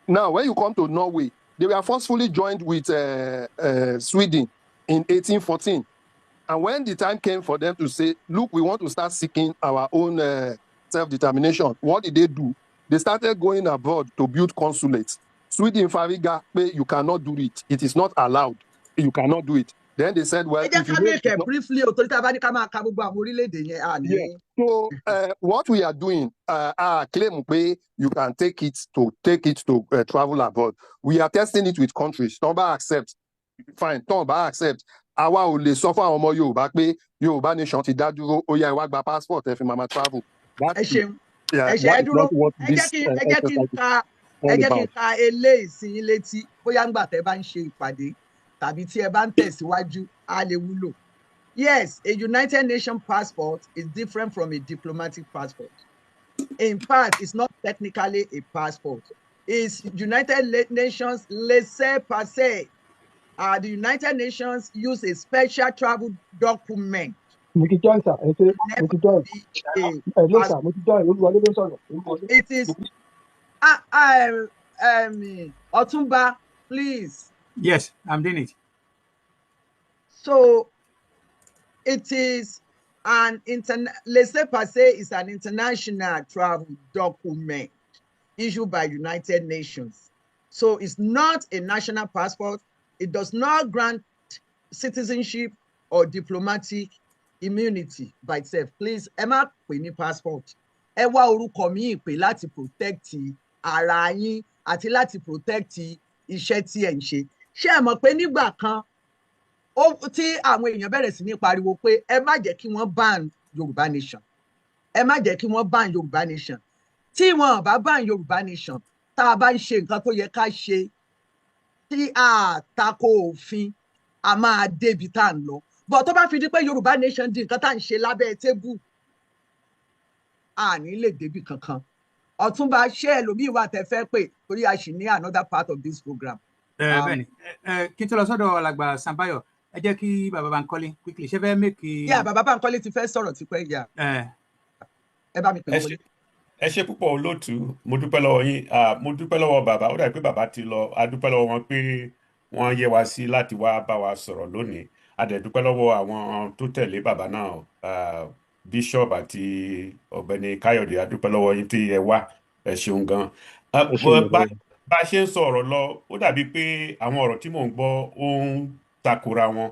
Now, when you come to Norway, they were forcefully joined with Sweden in 1814. And when the time came for them to say, look, we want to start seeking our own self-determination, what did they do? They started going abroad to build consulates. Sweden, Fariga, you cannot do it. It is not allowed. You cannot do it. Then they said, well, if you make it briefly, yeah. So what we are doing, claim you can take it to travel abroad. We are testing it with countries. Tomba accept, fine. Tomba accept. Àwa ò lè sọ fún àwọn ọmọ Yorùbá pé Yorùbá nation ti dá dúró, ó yá ẹ wá gba passport ẹ fi máa travel. That is not what this exercise is all about. Eléyìí sí yín létí bóyá ńgbà tẹ́ bá ń ṣe ìpàdé tàbí tí ẹ bá ń tẹ̀síwájú á lè wúlò. Yes, a United Nations passport is different from a diplomatic passport. In fact, it's not technically a passport. It's United Nations laissez-passer. The United Nations use a special travel document. It is Otumba, please. Yes, I'm doing it. So it is laissez-passer is an international travel document issued by United Nations. So it's not a national passport. It does not grant citizenship or diplomatic immunity by itself. Please, ẹ má pè ní passport. Ẹ wá orúkọ míì pè láti protect ara yín àti láti protect iṣẹ́ tí ẹ̀ ń ṣe. Ṣé ẹ mọ̀ pé nígbà kan tí àwọn èèyàn bẹ̀rẹ̀ sí ní pariwo pé ẹ má jẹ́ kí wọ́n ban Yorùbá nation. Ẹ má jẹ́ kí wọ́n ban Yorùbá nation. Tí wọn bá ban Yorùbá nation, tá a bá ń ṣe nǹkan tó yẹ ká ṣe, tí a tako òfin, a máa débi tá à ń lọ. Bọ̀ tó bá fi di pé Yorùbá nation di nǹkan tá à ń ṣe lábẹ́ tébù, a ní lè débi kankan. Ọ̀túnba, ṣé ẹlòmíì wà tẹ́ fẹ́ pè torí a ṣì ní another part of this program. Bẹ́ẹ̀ni, kí n tó lọ sọ́dọ̀ alàgbà Sanbayo, ẹ jẹ́ kí bàbá Bankole quickly ṣe fẹ́ make. Yeah, bàbá Bankole ti fẹ́ sọ̀rọ̀ tipẹ́ yà. Ẹ bá mi pè wọlé. Ẹ ṣé púpọ̀ olóòtú, mo dúpẹ́ lọ́wọ́ yín, mo dúpẹ́ lọ́wọ́ bàbá, ó dàbí pé bàbá ti lọ, a dúpẹ́ lọ́wọ́ wọn pé wọ́n yẹ wá sí láti wá bá wa sọ̀rọ̀ lónìí. A dẹ̀ dúpẹ́ lọ́wọ́ àwọn tó tẹ̀lé bàbá náà, Bishop àti ọ̀gbẹ́ni Káyọ̀dé, a dúpẹ́ lọ́wọ́ yín tí ẹ wá, ẹ ṣeun gan. Bá a ṣe ń sọ ọ̀rọ̀ lọ, ó dàbí pé àwọn ọ̀rọ̀ tí mò ń gbọ́ ó ń takora wọn.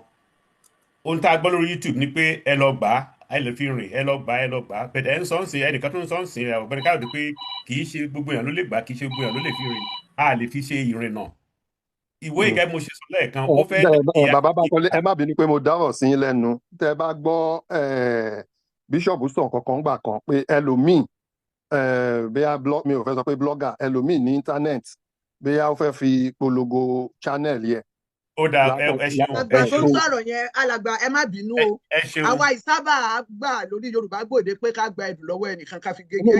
Ohun tá a gbọ́ lórí YouTube ni pé ẹ lọ gbà á, ẹ lè fi rìn, ẹ lọ gbà á, bẹ̀tẹ̀ ẹ ń sọ ń sìn, ẹnìkan tó ń sọ ń sìn ọ̀gbẹ́ni Káyọ̀dé pé kì í ṣe gbogbo èèyàn ló lè gbà, kì í ṣe gbogbo èèyàn ló lè fi rìn, a lè fi ṣe ìrìnnà. Ìwé ìkẹ́ mo ṣe sọ lẹ́ẹ̀kan, ó fẹ́ bàbá Bankole, ẹ má bínú pé mo dárọ̀ sí yín lẹ́nu. Tẹ́ bá gbọ́ Bishop sọ kankan gbà kan pé ẹlòmíì bóyá mi ò fẹ́ sọ pé blogger, ẹlòmíì ní internet bóyá ó fẹ́ fi polongo channel yẹ. Ó dáa, ẹ ṣeun. Àgbà tó ń sọ̀rọ̀ yẹn, alàgbà ẹ má bínú o. Àwa ìsábà gbà lórí Yorùbá Gbòde pé ká gba ẹ̀dùn lọ́wọ́ ẹnìkan ká fi gègé.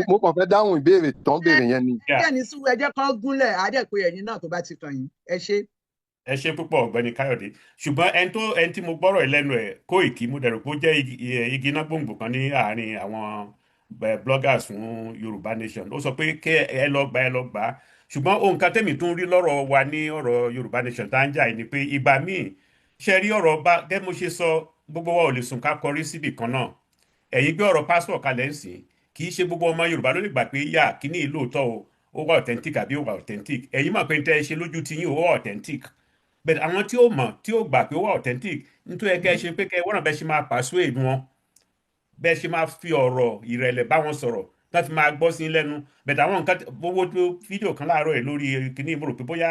Mo kàn fẹ́ dáhùn ìbéèrè tó ń béèrè yẹn ni. Ẹ ní sùúrù, ẹ jẹ́ kán gúnlẹ̀, á dẹ̀ pé ẹ̀yin náà tó bá ti kàn yín. Ẹ ṣé. Ẹ ṣé púpọ̀ ọ̀gbẹ́ni Káyọ̀dé. Ṣùgbọ́n ẹni tí mo gbọ́rọ̀ lẹ́nu ẹ̀ Kóìkì, mo dẹ̀rù pé ó jẹ́ igi iná gbòǹgbò kan ní àárín àwọn bloggers fún Yorùbá Nation. Ó sọ pé kẹ́ ẹ lọ gbà. Ṣùgbọ́n ohun kan tẹ́mi tún rí lọ́rọ̀ wa ní ọ̀rọ̀ Yorùbá Nation tá ń jà yìí ni pé ìgbà míì ṣe rí ọ̀rọ̀ bá gẹ́gẹ́ mo ṣe sọ, gbogbo wa ò lè sùn ká kọrí síbì kan náà. Ẹ̀yin gbé ọ̀rọ̀ passport kalẹ̀ ń sìn, kì í ṣe gbogbo ọmọ Yorùbá ló lè gbà pé yà kíní ìlóòótọ́ o ó wà authentic àbí ó wà authentic ẹ̀yin mọ̀ pé n tẹ́ ẹ ṣe lójú ti yín ó wà authentic but àwọn tí ó mọ̀ tí ó gbà pé ó wà authentic nítorí ẹ kẹ́ ẹ ṣe pé kẹ́ ẹ wọ́n bẹ́ẹ̀ ṣe máa persuade wọn bẹ́ẹ̀ ṣe máa fi ọ̀rọ̀ ìrẹ̀lẹ̀ bá wọn sọ̀rọ̀ láti fi máa gbọ́ sí lẹ́nu bẹ̀tẹ̀ àwọn nǹkan gbogbo tó fídíò kan láàárọ̀ ẹ̀ lórí kìíní mo rò pé bóyá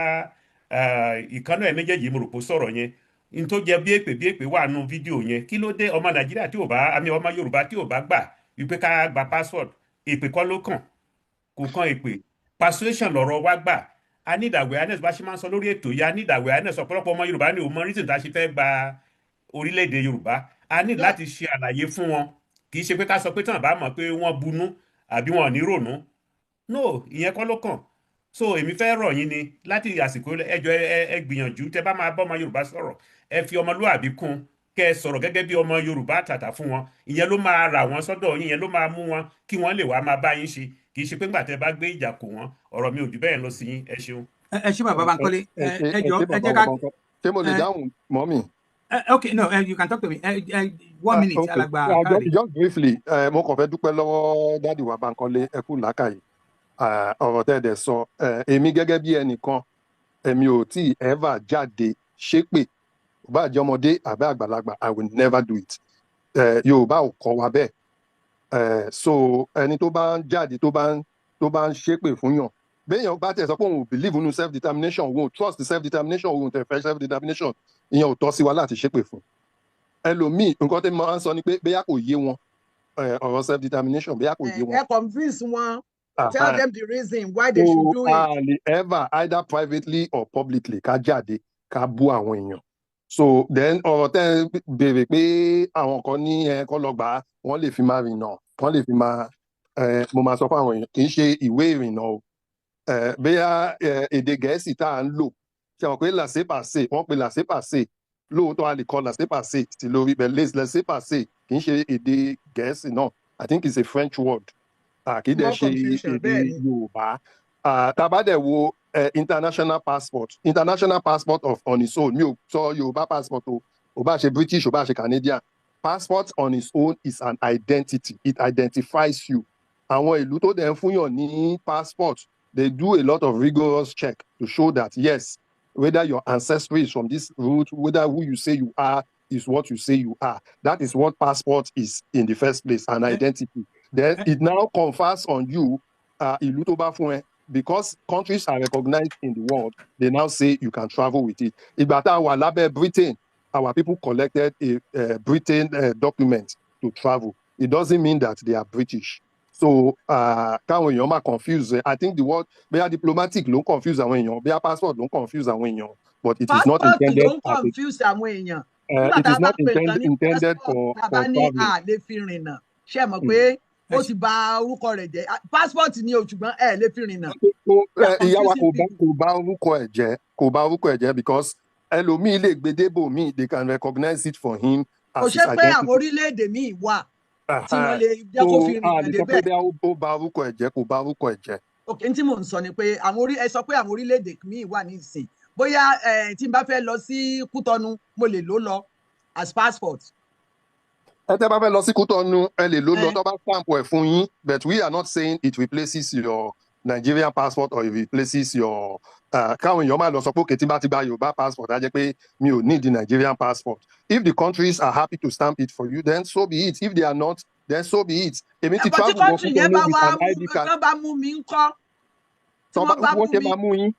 ìkànnì ẹ̀ méjèèjì mo rò pé ó sọ̀rọ̀ yẹn n tó jẹ bí èpè wà nù fídíò yẹn kí ló dé ọmọ nàìjíríà tí ò bá àmì ọmọ yorùbá tí ò bá gbà wípé ká gba passport èpè kọ́ ló kàn kò kàn èpè persuasion lọ̀rọ̀ wá gbà a need awareness bá ṣe máa ń sọ lórí ètò yìí a need awareness ọ̀pọ̀lọpọ̀ ọmọ yorùbá ni ò mọ reason tá a ṣe fẹ́ gba orílẹ̀-èdè yorùbá a need láti ṣe àlàyé fún wọn kì í ṣe pé ká sọ pé tí wọn bá mọ̀ pé wọ́n bunú àbí wọn ò ní rònú no ìyẹn kọ́ ló kàn so èmi fẹ́ rọ̀ yín ni láti àsìkò ẹjọ́ ẹ gbìyànjú tẹ bá máa bọ́ ọmọ yorùbá sọ̀rọ̀ ẹ fi ọmọlúwàbí kún kẹ ẹ sọ̀rọ̀ gẹ́gẹ́ bí ọmọ yorùbá tàtà fún wọn ìyẹn ló máa rà wọ́n sọ́dọ̀ yín ìyẹn ló máa mú wọn kí wọ́n lè wá máa bá yín ṣe kì í ṣe pé ńgbà tẹ bá gbé ìjà kò wọ́n ọ̀rọ̀ mi ò jù bẹ́ẹ̀ lọ sí yín ẹ ṣeun. ẹ ṣé bàbá Bankole ẹ jọ ẹ jẹ́ ká. ṣé mo lè dáhùn mọ́mì? Okay, no, you can talk to me. 1 minute, okay. Alàgbà Káyọ̀dé. Just briefly, mo kàn fẹ́ dúpẹ́ lọ́wọ́ dádì wa Bankole ẹ kú làákàyè ọ̀rọ̀ tẹ́ ẹ dẹ̀ sọ èmi gẹ́gẹ́ bí ẹnìkan èmi ò tí ì ever jáde ṣépè kò bá jẹ́ ọmọdé àbẹ́ àgbàlagbà I will never do it Yorùbá ò kọ́ wa bẹ́ẹ̀ so ẹni tó bá ń jáde tó bá ń ṣépè fún yàn béèyàn bá tẹ̀ sọ pé òun ò believe nínú self determination òun ò trust self determination òun ò tẹ̀ fẹ́ self determination ìyẹn ò tọ́ sí wa láti ṣépè fún ẹlòmíì nǹkan tí mo máa ń sọ ni pé bóyá kò yé wọn ọ̀rọ̀ self determination bóyá kò yé wọn. ẹ convince wọn tell them the reason why they should do it. So ever either privately or publicly ká jáde ká bú àwọn èèyàn so then ọ̀rọ̀ tẹ́ béèrè pé àwọn kan ní kọ́ lọ gbà á wọ́n lè fi máa rìnà wọ́n lè fi máa mo máa sọ fún àwọn èèyàn kì í ṣe ìwé ìrìnnà o bóyá èdè gẹ̀ẹ́sì tá à ń lò ṣe mọ̀ pé laissez-passer wọ́n pe laissez-passer lóòótọ́ a lè kọ laissez-passer sí lórí bẹ́ẹ̀ laissez-passer kì í ṣe èdè gẹ̀ẹ́sì náà I think it's a French word kì í dẹ̀ ṣe èdè Yorùbá tá a bá dẹ̀ wo international passport of on its own mi ò sọ Yorùbá passport o ò bá ṣe British ò bá ṣe Canadian passport on its own is an identity it identifies you àwọn ìlú tó dẹ̀ ń fúnyàn ní passport they do a lot of rigorous check to show that yes whether your ancestry is from this root whether who you say you are is what you say you are that is what passport is in the first place an identity then it now confers on you ìlú tó bá fún ẹ because countries are recognized in the world they now say you can travel with it ìgbà tá a wà lábẹ́ Britain our people collected a Britain document to travel it doesn't mean that they are British so káwọn èèyàn máa confuse I think the word bóyá diplomatic ló ń confuse àwọn èèyàn bóyá passport ló ń confuse àwọn èèyàn but it is not intended passport ló ń confuse àwọn èèyàn it is not intended for travel. lè fi rìnnà ṣe mọ̀ pé ó ti bà orúkọ rẹ̀ jẹ́ passport ni o ṣùgbọ́n ẹ lè fi rìnnà. ìyá wa kò bà orúkọ ẹ̀ jẹ́ because ẹlòmíì lè gbé débò míì they can recognize it for him as his identity. kò ṣe pé àwọn orílẹ̀-èdè míì wà tí wọ́n lè jẹ́ kó fi rìnnà débẹ̀. a lè sọ pé bí ó bà orúkọ ẹ̀ jẹ́ kò bà orúkọ ẹ̀ jẹ́. ok n tí mò ń sọ ni pé ẹ sọ pé àwọn orílẹ̀-èdè míì wà ní ìsìn bóyá tí n bá fẹ́ lọ sí Kútọ́nù mo lè lọ as passport. Tẹ́ bá fẹ́ lọ sí Kútọ́nù ẹ lè lọ tó bá stamp ẹ̀ fún yín but we are not saying it replaces your Nigerian passport or it replaces your káwọn èèyàn máa lọ sọ pé òkè tí bá ti gba Yorùbá passport á jẹ́ pé mi ò need the Nigerian passport if the countries are happy to stamp it for you then so be it if they are not then so be it. èmi ti travel lọ Kútọ́nù with an ID card. tí wọ́n bá mú mi ńkọ́. wọ́n ṣe máa mú yín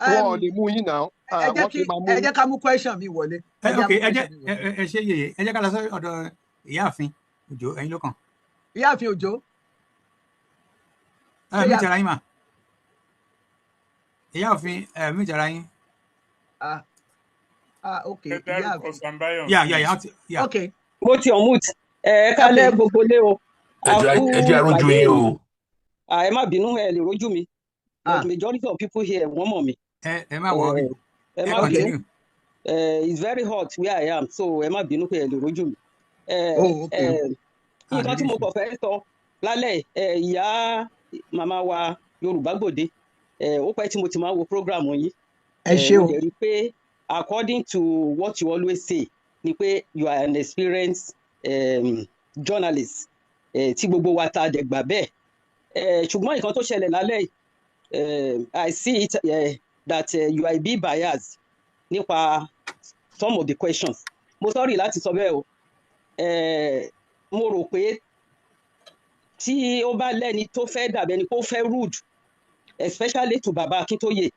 wọ́n ò lè mú yín náà. ẹ jẹ́ ká mú question mi wọlé. ẹ ṣe yeye ẹ jẹ́ ká lọ sí ọ̀dọ̀ ìyáàfin Òjó ẹ̀yin ló kàn. ìyáàfin Òjó. mi jara yín mà ìyáàfin mi jara yín. ok ìyáàfin. ya ok. mo ti unmute kálẹ̀ gbogbo lé o. ẹ jẹ́ àrójú yín o. ẹ má bínú ẹ lè rójú mi but majority of people here wọ́n mọ̀ mi. ẹ má wọrí ẹ má bínú it's very hot where I am so ẹ má bínú pé ẹ lè rójú mi. nǹkan tí mo kàn fẹ́ sọ lálẹ́ ìyá màmá wa Yorùbá Gbòde ó pẹ́ tí mo ti máa wo program yín. ẹ ṣé o. mo rí pé according to what you always say ni pé you are an experienced journalist tí gbogbo wa ta dẹ̀ gbà bẹ́ẹ̀ ṣùgbọ́n nǹkan tó ṣẹlẹ̀ lálẹ́ I see it that you are a bit biased nípa some of the questions. Mo sorry láti sọ bẹ́ẹ̀ o. Mo rò pé tí ó bá lẹ́ni tó fẹ́ dàbí ẹni pé ó fẹ́ rude, especially to Baba Akintoye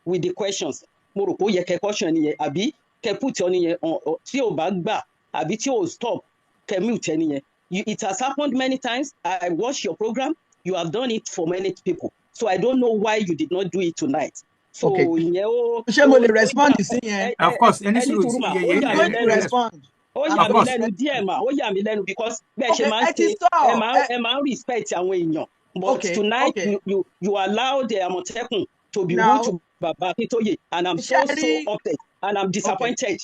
with the questions, mo rò pé ó yẹ kẹ́ caution nìyẹn àbí kẹ́ put ọ nìyẹn tí ò bá gbà àbí tí ò stop kẹ́ mute nìyẹn. It has happened many times. I watched your program. You have done it for many people. So I don't know why you did not do it tonight. So ìyẹn ó. Ṣé mo lè respond sí yẹn? Of course, any ẹni sùúrù mà, ó I'm yà mí going to lẹ́nu. respond. Ó yà mí lẹ́nu díẹ̀ mà, ó yà mí lẹ́nu because bẹ́ẹ̀ ṣe máa ń ṣe ẹ máa ń respect àwọn èèyàn. But tonight you allowed the Àmọ̀tẹ́kùn to be rude to Baba Akintoye, and I'm so upset and I'm disappointed.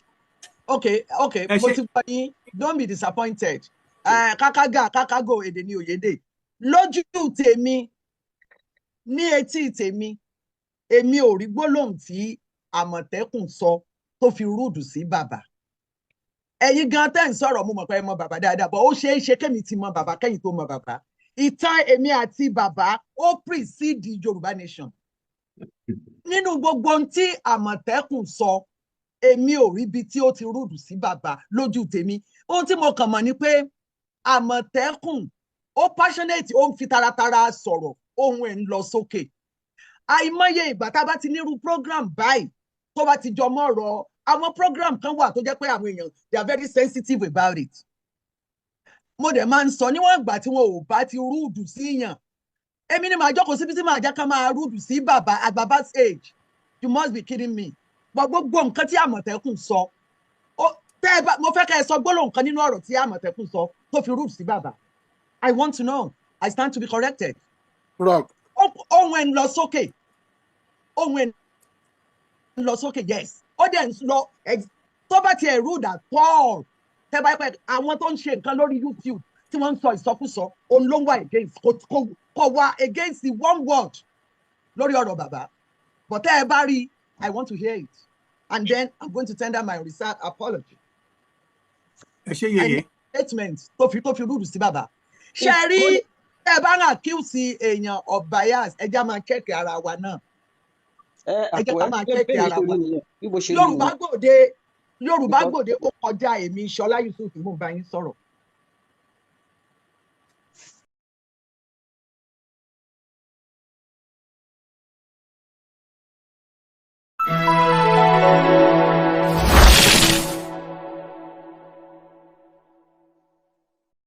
Okay. Mo ti gbọ́ yín, don't be disappointed. Kákágò èdè ni òyédè. Lójú tèmi, ní etí tèmi, èmi ò rí gbólóhùn tí Àmọ̀tẹ́kùn sọ tó fi rúdù sí bàbá. Ẹ̀yin gan tẹ́ ń sọ̀rọ̀ mo mọ̀ pé ẹ mọ bàbá dáadáa, but ó ṣeé ṣe kémi ti mọ bàbá kẹ́yìn tó mọ bàbá. Ìtàn èmi àti bàbá ó precede Yorùbá nation. Nínú gbogbo ohun tí Àmọ̀tẹ́kùn sọ, èmi ò rí ibi tí ó ti rúdù sí bàbá lójú tèmi. Ohun tí mo kàn mọ̀ ni pé Àmọ̀tẹ́kùn ó passionate, ó ń fi taratara sọ̀rọ̀, ohun ẹ̀ ń lọ sókè. Àìmọye ìgbà tá a bá ti nírú program báyìí tó bá ti jọ mọ́ ọ̀rọ̀, àwọn program kan wà tó jẹ́ pé àwọn èèyàn they are very sensitive about it. Mo dẹ̀ máa ń sọ níwọ̀n ìgbà tí wọn ò bá ti rúdù sí yàn, èmi ni màá jókòó síbi tí màá jẹ́ ká máa rúdù sí bàbá at baba's age. You must be kidding me. Gbogbo nǹkan tí Àmọ̀tẹ́kùn sọ, mo fẹ́ kẹ́ ẹ sọ gbólóhùn kan nínú ọ̀rọ̀ tí Àmọ̀tẹ́kùn sọ tó fi rúdù sí bàbá. I want to know. I stand to be corrected. Prof. Ohun ẹ̀ ń lọ sókè. Ohun ẹ̀ ń lọ sókè, yes. Ó dẹ̀ ń lọ tó bá tiẹ̀ rude at all. Tẹ́ bá pẹ́ àwọn tó ń ṣe nǹkan lórí YouTube tí wọ́n ń sọ ìsọkúsọ, òun ló ń wá against, kò wá against the one word lórí ọ̀rọ̀ bàbá. But tẹ́ ẹ bá rí, I want to hear it. And then I'm going to tender my research apology. Ẹ ṣé yeye. Statement tó fi rúdù sí bàbá. Ṣé rí ẹ bá ń accuse èèyàn of bias, ẹ já máa check ara wa náà. Ẹ jẹ́ ká máa check ara wa. Yorùbá Gbòde ó kọjá èmi Ṣọlá Yusuf mú bá yín sọ̀rọ̀.